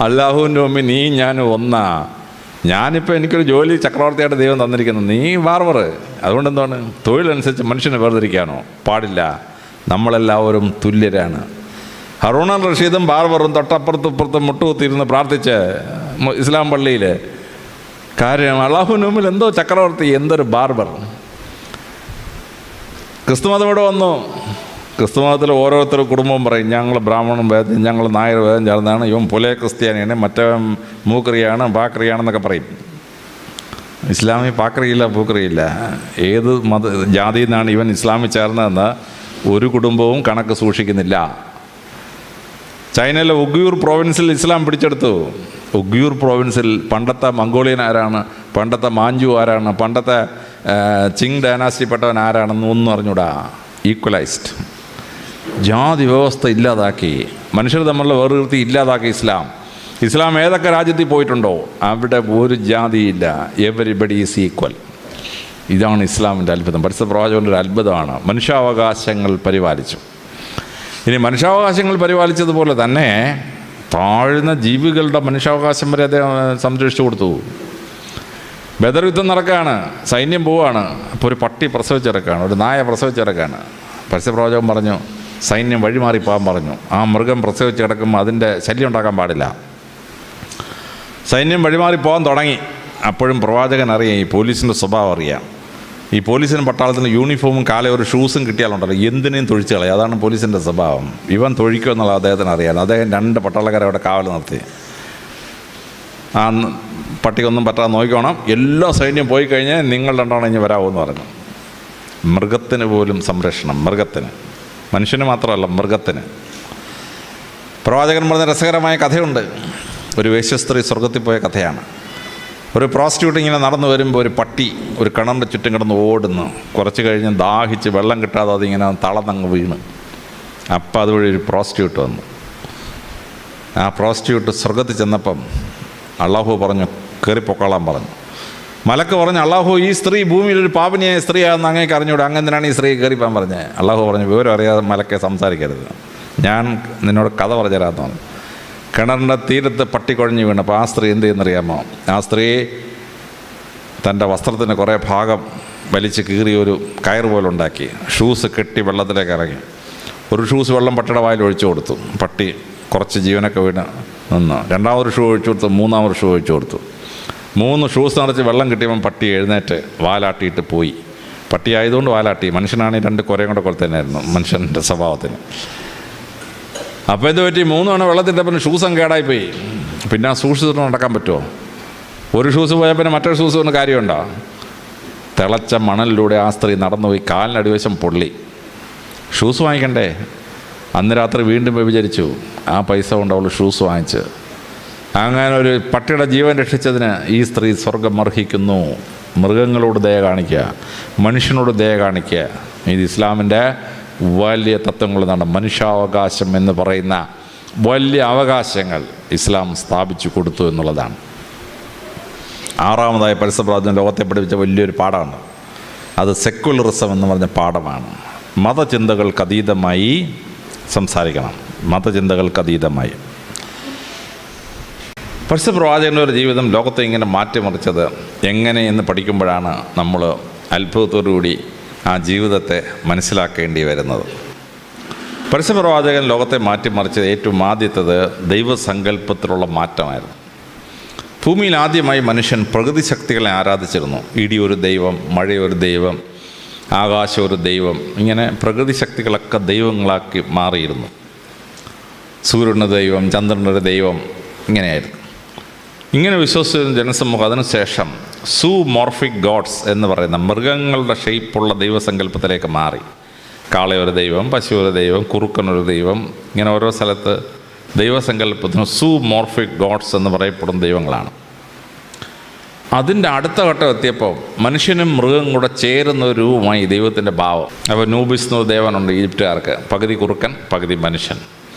അല്ലാഹുവിൻ്റെ മുമ്പിൽ നീ ഞാൻ ഒന്നാ. ഞാനിപ്പോൾ എനിക്കൊരു ജോലി ചക്രവർത്തിയായിട്ട് ദൈവം തന്നിരിക്കുന്നു, നീ ബാർബർ. അതുകൊണ്ട് എന്താണ്, തൊഴിലനുസരിച്ച് മനുഷ്യനെ വേർതിരിക്കാനോ? പാടില്ല. നമ്മളെല്ലാവരും തുല്യരാണ്. ഹറൂൺ അൽ റഷീദും ബാർബറും തൊട്ടപ്പുറത്തും മുട്ടുകുത്തിയിരുന്ന് പ്രാർത്ഥിച്ച് ഇസ്ലാം പള്ളിയിൽ. കാര്യം അള്ളാഹുവിൻ്റെ മുമ്പിൽ എന്തോ ചക്രവർത്തി, എന്തൊരു ബാർബർ. ക്രിസ്തുമതം ഇവിടെ വന്നു. ക്രിസ്തുമതത്തിൽ ഓരോരുത്തർ കുടുംബവും പറയും, ഞങ്ങൾ ബ്രാഹ്മണൻ വേദം, ഞങ്ങൾ നായർ വേദം ചേർന്നാണ്, ഇവൻ പുലയ ക്രിസ്ത്യാനിയാണ്, മറ്റവൻ മൂക്രിയാണ്, ബാക്രിയാണെന്നൊക്കെ പറയും. ഇസ്ലാമിൽ പാക്രിയില്ല, പൂക്രിയില്ല. ഏത് ജാതിയിൽ നിന്നാണ് ഇവൻ ഇസ്ലാമിൽ ചേർന്നതെന്ന് ഒരു കുടുംബവും കണക്ക് സൂക്ഷിക്കുന്നില്ല. ചൈനയിലെ ഉഗ്യൂർ പ്രോവിൻസിൽ ഇസ്ലാം പിടിച്ചെടുത്തു. ഉഗ്യൂർ പ്രോവിൻസിൽ പണ്ടത്തെ മംഗോളിയൻ ആരാണ്, പണ്ടത്തെ മാഞ്ചു ആരാണ്, പണ്ടത്തെ ചിങ് ഡൈനാസ്റ്റിപ്പെട്ടവൻ ആരാണെന്ന് ഒന്നും അറിഞ്ഞൂടാ. ഈക്വലൈസ്ഡ്. ജാതി വ്യവസ്ഥ ഇല്ലാതാക്കി, മനുഷ്യർ തമ്മിലുള്ള വേർതിർത്തി ഇല്ലാതാക്കി ഇസ്ലാം ഏതൊക്കെ രാജ്യത്തിൽ പോയിട്ടുണ്ടോ അവിടെ ഒരു ജാതിയില്ല. Everybody is equal. ഇതാണ് ഇസ്ലാമിൻ്റെ അത്ഭുതം. പരിശുദ്ധ പ്രവാചകൻ്റെ ഒരു അത്ഭുതമാണ്. മനുഷ്യാവകാശങ്ങൾ പരിപാലിച്ചു. ഇനി മനുഷ്യാവകാശങ്ങൾ പരിപാലിച്ചതുപോലെ തന്നെ താഴ്ന്ന ജീവികളുടെ മനുഷ്യാവകാശം വരെ അദ്ദേഹം സംരക്ഷിച്ചു കൊടുത്തു. ബദർ യുദ്ധം നടക്കുകയാണ്, സൈന്യം പോവുകയാണ്. അപ്പോൾ ഒരു പട്ടി പ്രസവിച്ചിറക്കുകയാണ്, ഒരു നായ പ്രസവിച്ചിറക്കുകയാണ്. പരിശുദ്ധ പ്രവാചകൻ പറഞ്ഞു, സൈന്യം വഴിമാറി പോകാൻ പറഞ്ഞു. ആ മൃഗം പ്രസവിച്ച് കിടക്കുമ്പോൾ അതിൻ്റെ ശല്യം ഉണ്ടാക്കാൻ പാടില്ല. സൈന്യം വഴിമാറി പോകാൻ തുടങ്ങി. അപ്പോഴും പ്രവാചകൻ അറിയാം, ഈ പോലീസിൻ്റെ സ്വഭാവം അറിയാം. ഈ പോലീസിനും പട്ടാളത്തിന് യൂണിഫോമും കാലം ഒരു ഷൂസും കിട്ടിയാലുണ്ടല്ലോ എന്തിനേയും തൊഴിച്ച് കളയും. അതാണ് പോലീസിൻ്റെ സ്വഭാവം. ഇവൻ തൊഴിക്കുമെന്നുള്ള അദ്ദേഹത്തിന് അറിയാം. അദ്ദേഹം 2 പട്ടാളക്കാരെ അവിടെ കാവൽ നിർത്തി. ആ പട്ടിക്കൊന്നും പറ്റാതെ നോക്കിക്കോണം, എല്ലാ സൈന്യം പോയി കഴിഞ്ഞാൽ നിങ്ങൾ 2 ഇനി വരാമെന്ന് പറഞ്ഞു. മൃഗത്തിന് പോലും സംരക്ഷണം, മൃഗത്തിന്, മനുഷ്യന് മാത്രമല്ല മൃഗത്തിന്. പ്രവാചകൻ പറഞ്ഞ രസകരമായ കഥയുണ്ട്. ഒരു വേശ്യസ്ത്രീ സ്വർഗത്തിൽ പോയ കഥയാണ്. ഒരു പ്രോസ്റ്റിറ്റ്യൂട്ട് ഇങ്ങനെ നടന്നു വരുമ്പോൾ ഒരു പട്ടി ഒരു കിണറിൻ്റെ ചുറ്റും കിടന്ന് ഓടുന്നു. കുറച്ച് കഴിഞ്ഞ് ദാഹിച്ച് വെള്ളം കിട്ടാതെ അതിങ്ങനെ തളർന്നങ്ങ് വീണ്. അപ്പം അതുവഴി ഒരു പ്രോസ്റ്റിറ്റ്യൂട്ട് വന്നു. ആ പ്രോസ്റ്റിറ്റ്യൂട്ട് സ്വർഗത്തിൽ ചെന്നപ്പം അള്ളാഹു പറഞ്ഞു, കയറിപ്പൊക്കോളാൻ പറഞ്ഞു. മലക്ക് പറഞ്ഞു, അള്ളാഹു ഈ സ്ത്രീ ഭൂമിയിൽ ഒരു പാപനിയായ സ്ത്രീയാണെന്ന് അങ്ങേക്ക് അറിഞ്ഞൂടെ, അങ്ങ് എന്തിനാണ് ഈ സ്ത്രീ കയറിപ്പോൻ പറഞ്ഞത്? അള്ളാഹു പറഞ്ഞു, വിവരം അറിയാതെ മലക്കെ സംസാരിക്കരുത്, ഞാൻ നിന്നോട് കഥ പറഞ്ഞു തരാമെന്ന് പറഞ്ഞു. കിണറിൻ്റെ തീരത്ത് പട്ടി കുഴഞ്ഞു വീണപ്പോൾ ആ സ്ത്രീ എന്ത് ചെയ്യുന്നറിയാമോ? ആ സ്ത്രീ തൻ്റെ വസ്ത്രത്തിന് കുറേ ഭാഗം വലിച്ച് കീറി ഒരു കയറ് പോലെ ഉണ്ടാക്കി, ഷൂസ് കെട്ടി വെള്ളത്തിലേക്ക് ഇറങ്ങി. ഒരു ഷൂസ് വെള്ളം പട്ടിയുടെ വായിൽ ഒഴിച്ചു കൊടുത്തു. പട്ടി കുറച്ച് ജീവനൊക്കെ വീണ് നിന്ന്. 2ാമതൊരു ഷൂ ഒഴിച്ചു കൊടുത്തു. 3ാമതൊരു ഷൂ ഒഴിച്ചു കൊടുത്തു. 3 ഷൂസ് നിറച്ച് വെള്ളം കിട്ടിയപ്പം പട്ടി എഴുന്നേറ്റ് വാലാട്ടിയിട്ട് പോയി. പട്ടി ആയതുകൊണ്ട് വാലാട്ടി, മനുഷ്യനാണെങ്കിൽ 2 കുരയും കൂടെ കൊളുത്തന്നെയായിരുന്നു മനുഷ്യൻ്റെ സ്വഭാവത്തിന്. അപ്പോൾ ഇത് പറ്റി 3 തവണ വെള്ളത്തിട്ടപ്പം ഷൂസും കേടായിപ്പോയി. പിന്നെ ആ ഷൂസ് നടക്കാൻ പറ്റുമോ? ഒരു ഷൂസ് പോയാൽ പിന്നെ മറ്റൊരു ഷൂസ് കൊണ്ട് കാര്യമുണ്ടോ? തിളച്ച മണലിലൂടെ ആ സ്ത്രീ നടന്നുപോയി. കാലിനടിവശം പൊള്ളി. ഷൂസ് വാങ്ങിക്കണ്ടേ? അന്ന് രാത്രി വീണ്ടും വ്യഭിചരിച്ചു. ആ പൈസ കൊണ്ട് അവൾ ഷൂസ് വാങ്ങിച്ച്. അങ്ങനെ ഒരു പട്ടിയുടെ ജീവൻ രക്ഷിച്ചതിന് ഈ സ്ത്രീ സ്വർഗം അർഹിക്കുന്നു. മൃഗങ്ങളോട് ദയ കാണിക്കുക, മനുഷ്യനോട് ദയ കാണിക്കുക. ഇത് ഇസ്ലാമിൻ്റെ വലിയ തത്വങ്ങളാണ്. മനുഷ്യാവകാശം എന്ന് പറയുന്ന വലിയ അവകാശങ്ങൾ ഇസ്ലാം സ്ഥാപിച്ചു കൊടുത്തു എന്നുള്ളതാണ്. 6ാമതായി പരിശുദ്ധ പ്രവാചകൻ ലോകത്തെ പഠിപ്പിച്ച വലിയൊരു പാഠമാണ്. അത് സെക്യുലറിസം എന്ന് പറഞ്ഞ പാഠമാണ്. മതചിന്തകൾക്കതീതമായി സംസാരിക്കണം, മതചിന്തകൾക്കതീതമായി. പരിശുദ്ധ പ്രവാചകൻ്റെ ഒരു ജീവിതം ലോകത്തെ ഇങ്ങനെ മാറ്റിമറിച്ചത് എങ്ങനെയെന്ന് പഠിക്കുമ്പോഴാണ് നമ്മൾ അത്ഭുതത്തോടുകൂടി ആ ജീവിതത്തെ മനസ്സിലാക്കേണ്ടി വരുന്നത്. പരിശുദ്ധ പ്രവാചകൻ ലോകത്തെ മാറ്റിമറിച്ചത് ഏറ്റവും ആദ്യത്തേത് ദൈവസങ്കല്പത്തിലുള്ള മാറ്റമായിരുന്നു. ഭൂമിയിൽ ആദ്യമായി മനുഷ്യൻ പ്രകൃതി ശക്തികളെ ആരാധിച്ചിരുന്നു. ഇടി ഒരു ദൈവം, മഴയൊരു ദൈവം, ആകാശം ഒരു ദൈവം, ഇങ്ങനെ പ്രകൃതി ശക്തികളൊക്കെ ദൈവങ്ങളാക്കി മാറിയിരുന്നു. സൂര്യന് ദൈവം, ചന്ദ്രനൊരു ദൈവം, ഇങ്ങനെയായിരുന്നു. ഇങ്ങനെ വിശ്വസിച്ച ജനസമൂഹം അതിനുശേഷം സൂമോർഫിക് ഗോഡ്സ് എന്ന് പറയുന്ന മൃഗങ്ങളുടെ ഷേപ്പുള്ള ദൈവസങ്കല്പത്തിലേക്ക് മാറി. കാളയൊരു ദൈവം, പശു ഒരു ദൈവം, കുറുക്കനൊരു ദൈവം, ഇങ്ങനെ ഓരോ സ്ഥലത്ത് ദൈവസങ്കല്പത്തിന് സൂമോർഫിക് ഗോഡ്സ് എന്ന് പറയപ്പെടുന്ന ദൈവങ്ങളാണ്. അതിൻ്റെ അടുത്ത ഘട്ടം എത്തിയപ്പോൾ മനുഷ്യനും മൃഗം കൂടെ ചേരുന്ന ഒരു രൂപമായി ദൈവത്തിൻ്റെ ഭാവം. അപ്പോൾ നൂബിസ് എന്നൊരു ദേവനുണ്ട് ഈജിപ്തുകാർക്ക്, പകുതി കുറുക്കൻ പകുതി മനുഷ്യൻ.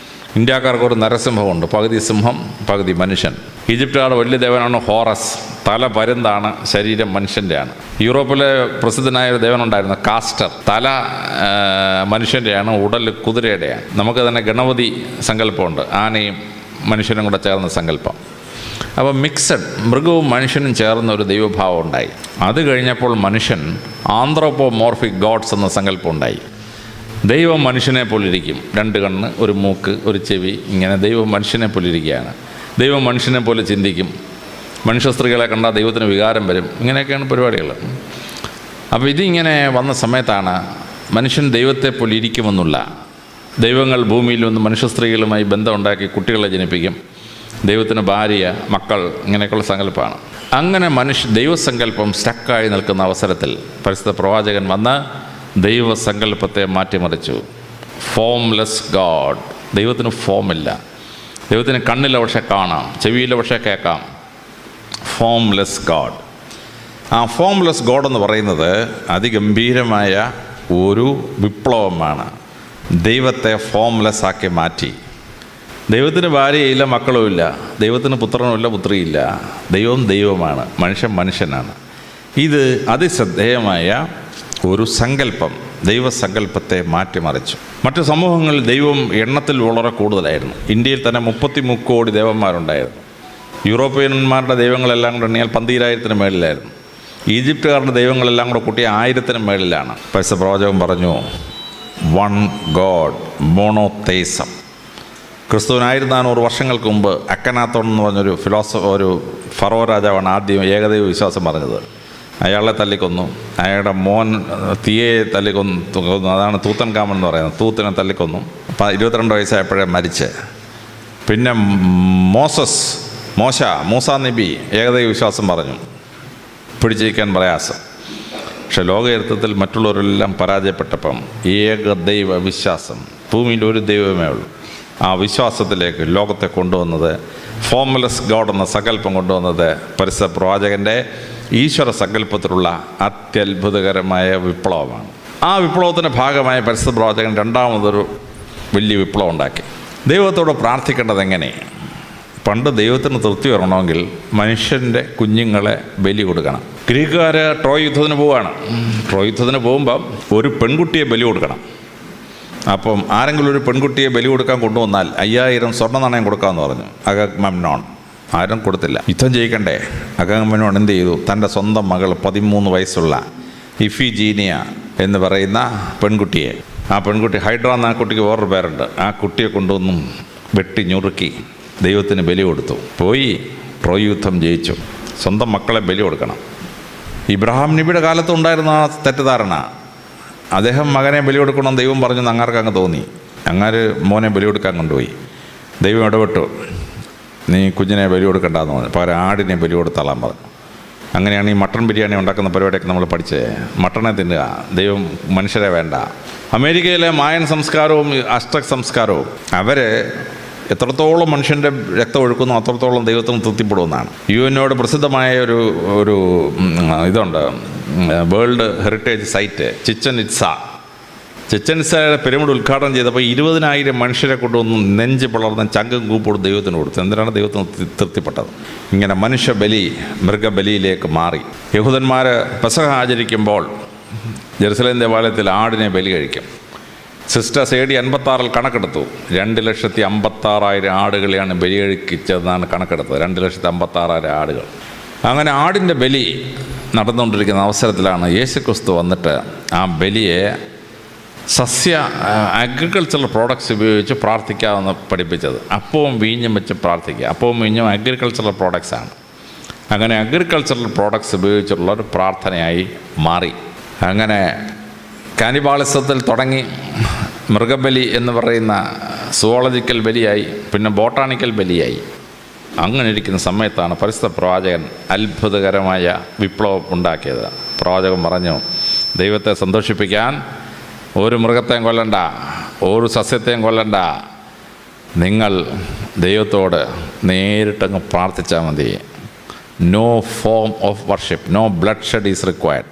ഇന്ത്യക്കാർക്ക് ഒരു നരസിംഹമുണ്ട്, പകുതി സിംഹം പകുതി മനുഷ്യൻ. ഈജിപ്തുകാരുടെ വലിയ ദേവനാണ് ഹോറസ്, തല പരുന്താണ്, ശരീരം മനുഷ്യൻ്റെയാണ്. യൂറോപ്പിലെ പ്രസിദ്ധനായ ഒരു ദേവനുണ്ടായിരുന്നു കാസ്റ്റർ, തല മനുഷ്യൻ്റെയാണ്, ഉടൽ കുതിരയുടെയാണ്. നമുക്ക് തന്നെ ഗണപതി സങ്കല്പമുണ്ട്, ആനയും മനുഷ്യനും കൂടെ ചേർന്ന സങ്കല്പം. അപ്പോൾ മിക്സഡ്, മൃഗവും മനുഷ്യനും ചേർന്ന ഒരു ദൈവഭാവം ഉണ്ടായി. അത് കഴിഞ്ഞപ്പോൾ മനുഷ്യൻ ആന്ത്രോപോമോർഫിക് ഗോഡ്സ് എന്ന സങ്കല്പം ഉണ്ടായി. ദൈവം മനുഷ്യനെ പോലിരിക്കും, 2 കണ്ണ്, 1 മൂക്ക്, 1 ചെവി, ഇങ്ങനെ ദൈവം മനുഷ്യനെ പോലിരിക്കുകയാണ്. ദൈവം മനുഷ്യനെ പോലെ ചിന്തിക്കും, മനുഷ്യ സ്ത്രീകളെ കണ്ടാൽ ദൈവത്തിന് വികാരം വരും, ഇങ്ങനെയൊക്കെയാണ് പരിപാടികൾ. അപ്പോൾ ഇതിങ്ങനെ വന്ന സമയത്താണ് മനുഷ്യൻ ദൈവത്തെ പോലെ ഇരിക്കുമെന്നുള്ള, ദൈവങ്ങൾ ഭൂമിയിൽ വന്ന് മനുഷ്യ സ്ത്രീകളുമായി ബന്ധമുണ്ടാക്കി കുട്ടികളെ ജനിപ്പിക്കും, ദൈവത്തിന് ഭാര്യ, മക്കൾ, ഇങ്ങനെയൊക്കെയുള്ള സങ്കല്പമാണ്. അങ്ങനെ ദൈവസങ്കല്പം സ്റ്റക്കായി നിൽക്കുന്ന അവസരത്തിൽ പരിശുദ്ധ പ്രവാചകൻ വന്ന് ദൈവസങ്കല്പത്തെ മാറ്റിമറിച്ചു. Formless God. ദൈവത്തിന് ഫോമില്ല, ദൈവത്തിന് കണ്ണിൽ പക്ഷേ കാണാം, ചെവിയിൽ പക്ഷേ കേൾക്കാം. Formless God. ആ ഫോംലെസ് ഗോഡ് എന്ന് പറയുന്നത് അതിഗംഭീരമായ ഒരു വിപ്ലവമാണ്. ദൈവത്തെ ഫോംലെസ് ആക്കി മാറ്റി. ദൈവത്തിന് ഭാര്യയില്ല, മക്കളുമില്ല, ദൈവത്തിന് പുത്രനുമില്ല, പുത്രിയില്ല. ദൈവം ദൈവമാണ്, മനുഷ്യൻ മനുഷ്യനാണ്. ഇത് അതിശ്രദ്ധേയമായ ഒരു സങ്കല്പം ദൈവസങ്കല്പത്തെ മാറ്റിമറിച്ചു. മറ്റു സമൂഹങ്ങളിൽ ദൈവം എണ്ണത്തിൽ വളരെ കൂടുതലായിരുന്നു. ഇന്ത്യയിൽ തന്നെ 33 കോടി ദേവന്മാരുണ്ടായിരുന്നു. യൂറോപ്യന്മാരുടെ ദൈവങ്ങളെല്ലാം കൂടെ എണ്ണിയാൽ 12,000-ന് മേളിലായിരുന്നു. ഈജിപ്തുകാരുടെ ദൈവങ്ങളെല്ലാം കൂടെ കൂട്ടിയ 1000-ന് മേളിലാണ്. പരിശുദ്ധ പ്രവാചകൻ പറഞ്ഞു, 1 ഗോഡ്, മോണോതെയിസം. ക്രിസ്തുവിന് 1400 വർഷങ്ങൾക്ക് മുമ്പ് അക്കനാത്തോൺ എന്ന് പറഞ്ഞൊരു ഒരു ഫറോ രാജാവാണ് ആദ്യം ഏകദൈവ വിശ്വാസം പറഞ്ഞത്. അയാളെ തല്ലിക്കൊന്നു, അയാളുടെ മോൻ തീയെ തല്ലിക്കൊന്നു. അതാണ് തൂത്തൻകാമൻ എന്ന് പറയുന്നത്. തൂത്തിനെ തല്ലിക്കൊന്നു. 22 വയസ്സായപ്പോഴേ മരിച്ച്. പിന്നെ മൂസ നബി ഏകദൈവ വിശ്വാസം പറഞ്ഞു, പിടിച്ചിരിക്കാൻ പ്രയാസം. പക്ഷെ ലോകചരിത്രത്തിൽ മറ്റുള്ളവരെല്ലാം പരാജയപ്പെട്ടപ്പം ഏകദൈവ വിശ്വാസം, ഭൂമിയിൽ ഒരു ദൈവമേ ഉള്ളൂ, ആ വിശ്വാസത്തിലേക്ക് ലോകത്തെ കൊണ്ടുവന്നത്, ഫോംലെസ് ഗോഡ് എന്ന സങ്കല്പം കൊണ്ടുവന്നത് പരിശുദ്ധ പ്രവാചകൻ്റെ ഈശ്വര സങ്കല്പത്തിലുള്ള അത്യത്ഭുതകരമായ വിപ്ലവമാണ്. ആ വിപ്ലവത്തിൻ്റെ ഭാഗമായ പരിശുദ്ധ പ്രവാചകൻ രണ്ടാമതൊരു വലിയ വിപ്ലവം ഉണ്ടാക്കി. ദൈവത്തോട് പ്രാർത്ഥിക്കേണ്ടത് എങ്ങനെ? പണ്ട് ദൈവത്തിന് തൃപ്തി വരണമെങ്കിൽ മനുഷ്യൻ്റെ കുഞ്ഞുങ്ങളെ ബലി കൊടുക്കണം. ഗ്രീക്കുകാർ ട്രോയ് യുദ്ധത്തിന് പോവുകയാണ്. ട്രോയ് യുദ്ധത്തിന് പോകുമ്പം ഒരു പെൺകുട്ടിയെ ബലി കൊടുക്കണം. അപ്പം ആരെങ്കിലും ഒരു പെൺകുട്ടിയെ ബലി കൊടുക്കാൻ കൊണ്ടുവന്നാൽ 5000 സ്വർണ്ണ നാണയം കൊടുക്കാമെന്ന് പറഞ്ഞു. അഗമെമ്നോൺ ആരും കൊടുത്തില്ല. യുദ്ധം ചെയ്യിക്കണ്ടേ? അഗമെമ്നോൺ എന്ത് ചെയ്തു? തൻ്റെ സ്വന്തം മകൾ 13 വയസ്സുള്ള ഇഫിജീനിയ എന്ന് പറയുന്ന പെൺകുട്ടിയെ, ആ പെൺകുട്ടി ഹൈഡ്ര എന്ന ആ കുട്ടിക്ക് വേറൊരു പേരുണ്ട്, ആ കുട്ടിയെ കൊണ്ടുവന്നും വെട്ടി ഞുറുക്കി ദൈവത്തിന് ബലി കൊടുത്തു. പോയി ട്രോയ് യുദ്ധം ജയിച്ചു. സ്വന്തം മക്കളെ ബലി കൊടുക്കണം. ഇബ്രാഹിം നബിയുടെ കാലത്ത് ഉണ്ടായിരുന്ന ആ തെറ്റിദ്ധാരണ, അദ്ദേഹം മകനെ ബലി കൊടുക്കണം ദൈവം പറഞ്ഞു, അങ്ങാർക്ക് അങ്ങ് തോന്നി. അങ്ങാര് മോനെ ബലി കൊടുക്കാൻ കൊണ്ടുപോയി. ദൈവം ഇടപെട്ടു, നീ കുഞ്ഞിനെ ബലി കൊടുക്കണ്ടെന്ന് പറഞ്ഞു, പകരം ആടിനെ ബലി കൊടുത്താളാൻ പറഞ്ഞു. അങ്ങനെയാണ് ഈ മട്ടൺ ബിരിയാണി ഉണ്ടാക്കുന്ന പരിപാടിയൊക്കെ നമ്മൾ പഠിച്ചത്. മട്ടണെ തിന്നുക, ദൈവം മനുഷ്യരെ വേണ്ട. അമേരിക്കയിലെ മായൻ സംസ്കാരവും അസ്ട്രക് സംസ്കാരവും അവർ എത്രത്തോളം മനുഷ്യൻ്റെ രക്തം ഒഴുക്കുന്നു അത്രത്തോളം ദൈവത്തിന് തൃപ്തിപ്പെടുമെന്നാണ്. UN പ്രസിദ്ധമായ ഒരു ഇതുണ്ട്, വേൾഡ് ഹെറിറ്റേജ് സൈറ്റ് ചിച്ചൻ ഇറ്റ്സയുടെ പിരമിഡ് ഉദ്ഘാടനം ചെയ്തപ്പോൾ 20,000 മനുഷ്യരെ കൊണ്ടുവന്ന് നെഞ്ച് പിളർന്ന് ചങ്കും കൂപ്പോടും ദൈവത്തിന് കൊടുത്തു. എന്തിനാണ് ദൈവത്തിന് തൃപ്തിപ്പെട്ടത്? ഇങ്ങനെ മനുഷ്യബലി മൃഗബലിയിലേക്ക് മാറി. യഹൂദന്മാർ പെസഹ ആചരിക്കുമ്പോൾ ജെറുസലേം ദേവാലയത്തിൽ ആടിനെ ബലി കഴിക്കും. Sisters AD 56 കണക്കെടുത്തു. 2,56,000 ആടുകളെയാണ് ബലി കഴിച്ചതെന്നാണ് കണക്കെടുത്തത്. 2,56,000 ആടുകൾ. അങ്ങനെ ആടിൻ്റെ ബലി നടന്നുകൊണ്ടിരിക്കുന്ന അവസരത്തിലാണ് യേശുക്രിസ്തു വന്നിട്ട് ആ ബലിയെ അഗ്രികൾച്ചറൽ പ്രോഡക്ട്സ് ഉപയോഗിച്ച് പ്രാർത്ഥിക്കാമെന്ന് പഠിപ്പിച്ചത്. അപ്പവും വീഞ്ഞും വെച്ച് പ്രാർത്ഥിക്കുക. അപ്പവും വീഞ്ഞും അഗ്രികൾച്ചറൽ പ്രോഡക്ട്സാണ്. അങ്ങനെ അഗ്രികൾച്ചറൽ പ്രോഡക്ട്സ് ഉപയോഗിച്ചുള്ള ഒരു പ്രാർത്ഥനയായി മാറി. അങ്ങനെ കാനിബാളിസത്തിൽ തുടങ്ങി മൃഗബലി എന്ന് പറയുന്ന സുവോളജിക്കൽ ബലിയായി, പിന്നെ ബോട്ടാണിക്കൽ ബലിയായി. അങ്ങനെ ഇരിക്കുന്ന സമയത്താണ് പരിശുദ്ധ പ്രവാചകൻ അത്ഭുതകരമായ വിപ്ലവം ഉണ്ടാക്കിയത്. പ്രവാചകൻ പറഞ്ഞു, ദൈവത്തെ സന്തോഷിപ്പിക്കാൻ ഒരു മൃഗത്തെയും കൊല്ലണ്ട, ഒരു സസ്യത്തെയും കൊല്ലണ്ട. നിങ്ങൾ ദൈവത്തോട് നേരിട്ടങ്ങ് പ്രാർത്ഥിച്ചാൽ മതി. No form of worship, no bloodshed is required.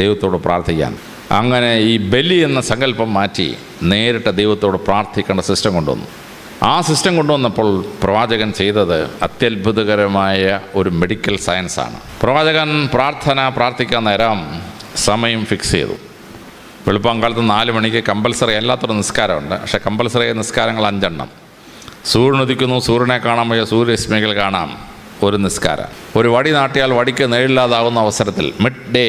ദൈവത്തോട് പ്രാർത്ഥിക്കാൻ. അങ്ങനെ ഈ ബലി എന്ന സങ്കല്പം മാറ്റി നേരിട്ട് ദൈവത്തോട് പ്രാർത്ഥിക്കേണ്ട സിസ്റ്റം കൊണ്ടുവന്നു. ആ സിസ്റ്റം കൊണ്ടുവന്നപ്പോൾ പ്രവാചകൻ ചെയ്തത് അത്യത്ഭുതകരമായ ഒരു മെഡിക്കൽ സയൻസാണ്. പ്രവാചകൻ പ്രാർത്ഥിക്കാൻ നേരം സമയം ഫിക്സ് ചെയ്തു. വെളുപ്പാങ്കാലത്ത് 4 മണിക്ക് കമ്പൽസറി അല്ലാത്തൊരു നിസ്കാരമുണ്ട്. പക്ഷേ കമ്പൽസറി നിസ്കാരങ്ങൾ 5 എണ്ണം. സൂര്യൻ ഉദിക്കുന്നു, സൂര്യനെ കാണാൻ വയ്യ, സൂര്യരശ്മികൾ കാണാം, ഒരു നിസ്കാരം. ഒരു വടി നാട്ടിയാൽ വടിക്ക് നേരില്ലാതാവുന്ന അവസരത്തിൽ മിഡ് ഡേ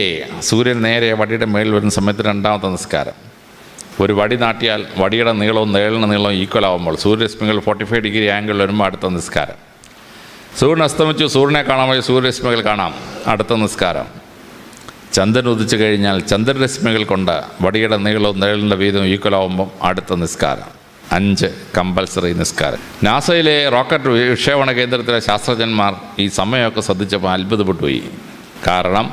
സൂര്യൻ നേരെ വടിയുടെ മേളിൽ വരുന്ന സമയത്ത് 2ാമത്തെ നിസ്കാരം. ഒരു വടി നാട്ടിയാൽ വടിയുടെ നീളവും നേളിൻ്റെ നീളവും ഈക്വൽ ആകുമ്പോൾ സൂര്യരശ്മികൾ 45 ഡിഗ്രി ആംഗിൾ വരുമ്പോൾ അടുത്ത നിസ്കാരം. സൂര്യൻ അസ്തമിച്ചു, സൂര്യനെ കാണാൻ വയ്യ, സൂര്യരശ്മികൾ കാണാം, അടുത്ത നിസ്കാരം. ചന്ദ്രൻ ഉദിച്ചു കഴിഞ്ഞാൽ ചന്ദ്രരശ്മികൾ കൊണ്ട് വടിയുടെ നീളവും നേളിൻ്റെ വീതവും ഈക്വൽ ആകുമ്പം അടുത്ത നിസ്കാരം. 5 കമ്പൽസറി നിസ്കാരം. നാസയിലെ റോക്കറ്റ് വിക്ഷേപണ കേന്ദ്രത്തിലെ ശാസ്ത്രജ്ഞന്മാർ ഈ സമയമൊക്കെ ശ്രദ്ധിച്ചപ്പോൾ അത്ഭുതപ്പെട്ടു പോയി. കാരണം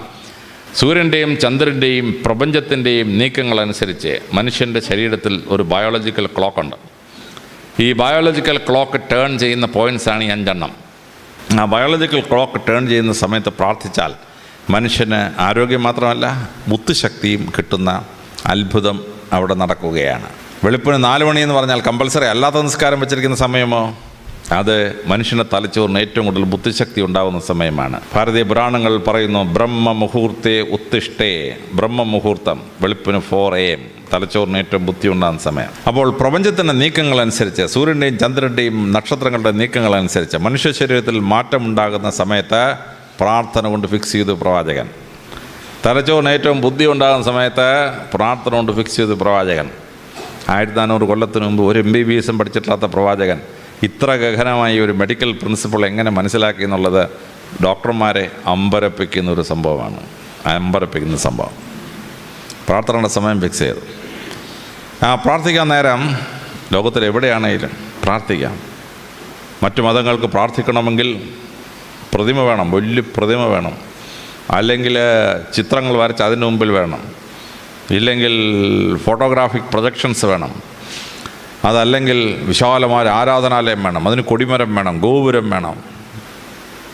സൂര്യൻ്റെയും ചന്ദ്രൻ്റെയും പ്രപഞ്ചത്തിൻ്റെയും നീക്കങ്ങളനുസരിച്ച് മനുഷ്യൻ്റെ ശരീരത്തിൽ ഒരു ബയോളജിക്കൽ ക്ലോക്കുണ്ട്. ഈ ബയോളജിക്കൽ ക്ലോക്ക് ടേൺ ചെയ്യുന്ന പോയിൻറ്റ്സാണ് ഈ 5 എണ്ണം. ആ ബയോളജിക്കൽ ക്ലോക്ക് ടേൺ ചെയ്യുന്ന സമയത്ത് പ്രാർത്ഥിച്ചാൽ മനുഷ്യന് ആരോഗ്യം മാത്രമല്ല ബുദ്ധിശക്തിയും കിട്ടുന്ന അത്ഭുതം അവിടെ നടക്കുകയാണ്. വെളുപ്പിന് 4 മണി എന്ന് പറഞ്ഞാൽ കമ്പൽസറി അല്ലാത്ത നിസ്കാരം വെച്ചിരിക്കുന്ന സമയമോ അത് മനുഷ്യൻ്റെ തലച്ചോറിന് ഏറ്റവും കൂടുതൽ ബുദ്ധിശക്തി ഉണ്ടാകുന്ന സമയമാണ്. ഭാരതീയ പുരാണങ്ങൾ പറയുന്നു, ബ്രഹ്മമുഹൂർത്തേ ഉത്തിഷ്ഠേ. ബ്രഹ്മമുഹൂർത്തം വെളുപ്പിന് 4 AM തലച്ചോറിന് ഏറ്റവും ബുദ്ധി ഉണ്ടാകുന്ന സമയം. അപ്പോൾ പ്രപഞ്ചത്തിൻ്റെ നീക്കങ്ങളനുസരിച്ച്, സൂര്യൻ്റെയും ചന്ദ്രൻ്റെയും നക്ഷത്രങ്ങളുടെ നീക്കങ്ങളനുസരിച്ച് മനുഷ്യ ശരീരത്തിൽ മാറ്റമുണ്ടാകുന്ന സമയത്ത് പ്രാർത്ഥന കൊണ്ട് ഫിക്സ് ചെയ്തു പ്രവാചകൻ. തലച്ചോറിന് ഏറ്റവും ബുദ്ധി ഉണ്ടാകുന്ന സമയത്ത് പ്രാർത്ഥന കൊണ്ട് ഫിക്സ് ചെയ്തു പ്രവാചകൻ. 1400 കൊല്ലത്തിന് മുമ്പ് ഒരു MBBS പഠിച്ചിട്ടില്ലാത്ത പ്രവാചകൻ ഇത്ര ഗഹനമായി ഒരു മെഡിക്കൽ പ്രിൻസിപ്പിൾ എങ്ങനെ മനസ്സിലാക്കി എന്നുള്ളത് ഡോക്ടർമാരെ അമ്പരപ്പിക്കുന്ന ഒരു സംഭവമാണ്. അമ്പരപ്പിക്കുന്ന സംഭവം. പ്രാർത്ഥനയുടെ സമയം ഫിക്സ് ചെയ്തു. പ്രാർത്ഥിക്കാൻ നേരം ലോകത്തിൽ എവിടെയാണെങ്കിലും പ്രാർത്ഥിക്കാം. മറ്റു മതങ്ങൾക്ക് പ്രാർത്ഥിക്കണമെങ്കിൽ പ്രതിമ വേണം, വലിയ പ്രതിമ വേണം, അല്ലെങ്കിൽ ചിത്രങ്ങൾ വരച്ച് അതിന് മുമ്പിൽ വേണം, ഇല്ലെങ്കിൽ ഫോട്ടോഗ്രാഫിക് പ്രൊജക്ഷൻസ് വേണം, അതല്ലെങ്കിൽ വിശാലമായ ആരാധനാലയം വേണം, അതിന് കൊടിമരം വേണം, ഗോപുരം വേണം.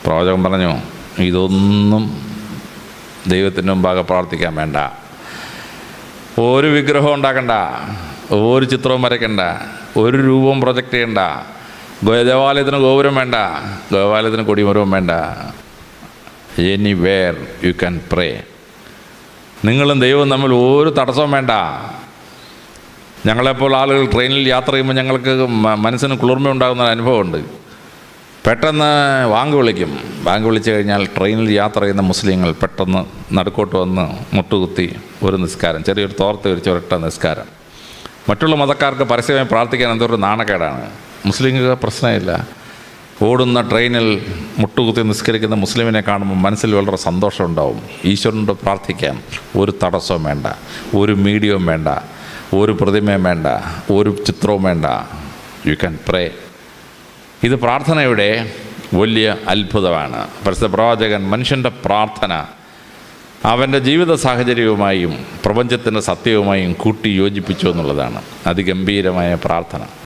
പ്രവാചകൻ പറഞ്ഞു, ഇതൊന്നും ദൈവത്തിൻ്റെ മുമ്പാകെ പ്രാർത്ഥിക്കാൻ വേണ്ട. ഒരു വിഗ്രഹം ഉണ്ടാക്കണ്ട, ഒരു ചിത്രവും വരയ്ക്കണ്ട, ഒരു രൂപവും പ്രൊജക്റ്റ് ചെയ്യണ്ട, ദേവാലയത്തിന് ഗോപുരം വേണ്ട, ദേവാലയത്തിന് കൊടിമരവും വേണ്ട. എനിവേർ യു ക്യാൻ പ്രേ. നിങ്ങളും ദൈവവും തമ്മിൽ ഒരു തടസ്സവും വേണ്ട. ഞങ്ങളെപ്പോൾ ആളുകൾ ട്രെയിനിൽ യാത്ര ചെയ്യുമ്പോൾ ഞങ്ങൾക്ക് മനസ്സിന് കുളിർമ ഉണ്ടാകുന്ന അനുഭവമുണ്ട്. പെട്ടെന്ന് വാങ്ക് വിളിക്കും. വാങ്ക് വിളിച്ചു കഴിഞ്ഞാൽ ട്രെയിനിൽ യാത്ര ചെയ്യുന്ന മുസ്ലിങ്ങൾ പെട്ടെന്ന് നടുക്കോട്ട് വന്ന് മുട്ടുകുത്തി ഒരു നിസ്കാരം, ചെറിയൊരു തോർത്ത് വിരിച്ച് ഒരൊറ്റ നിസ്കാരം. മറ്റുള്ള മതക്കാർക്ക് പരസ്യമായി പ്രാർത്ഥിക്കാൻ എന്തൊരു നാണക്കേടാണ്. മുസ്ലിങ്ങൾക്ക് പ്രശ്നമില്ല. ഓടുന്ന ട്രെയിനിൽ മുട്ടുകുത്തി നിസ്കരിക്കുന്ന മുസ്ലിമിനെ കാണുമ്പോൾ മനസ്സിൽ വളരെ സന്തോഷമുണ്ടാവും. ഈശ്വരനോട് പ്രാർത്ഥിക്കാം. ഒരു തടസ്സവും വേണ്ട, ഒരു മീഡിയവും വേണ്ട, ഒരു പ്രതിമയും വേണ്ട, ഒരു ചിത്രവും വേണ്ട. യു ക്യാൻ പ്രേ. ഇത് പ്രാർത്ഥനയുടെ വലിയ അത്ഭുതമാണ്. പരിശുദ്ധ പ്രവാചകൻ മനുഷ്യൻ്റെ പ്രാർത്ഥന അവൻ്റെ ജീവിത സാഹചര്യവുമായും പ്രപഞ്ചത്തിൻ്റെ സത്യവുമായും കൂട്ടി യോജിപ്പിച്ചു എന്നുള്ളതാണ് അതിഗംഭീരമായ പ്രാർത്ഥന.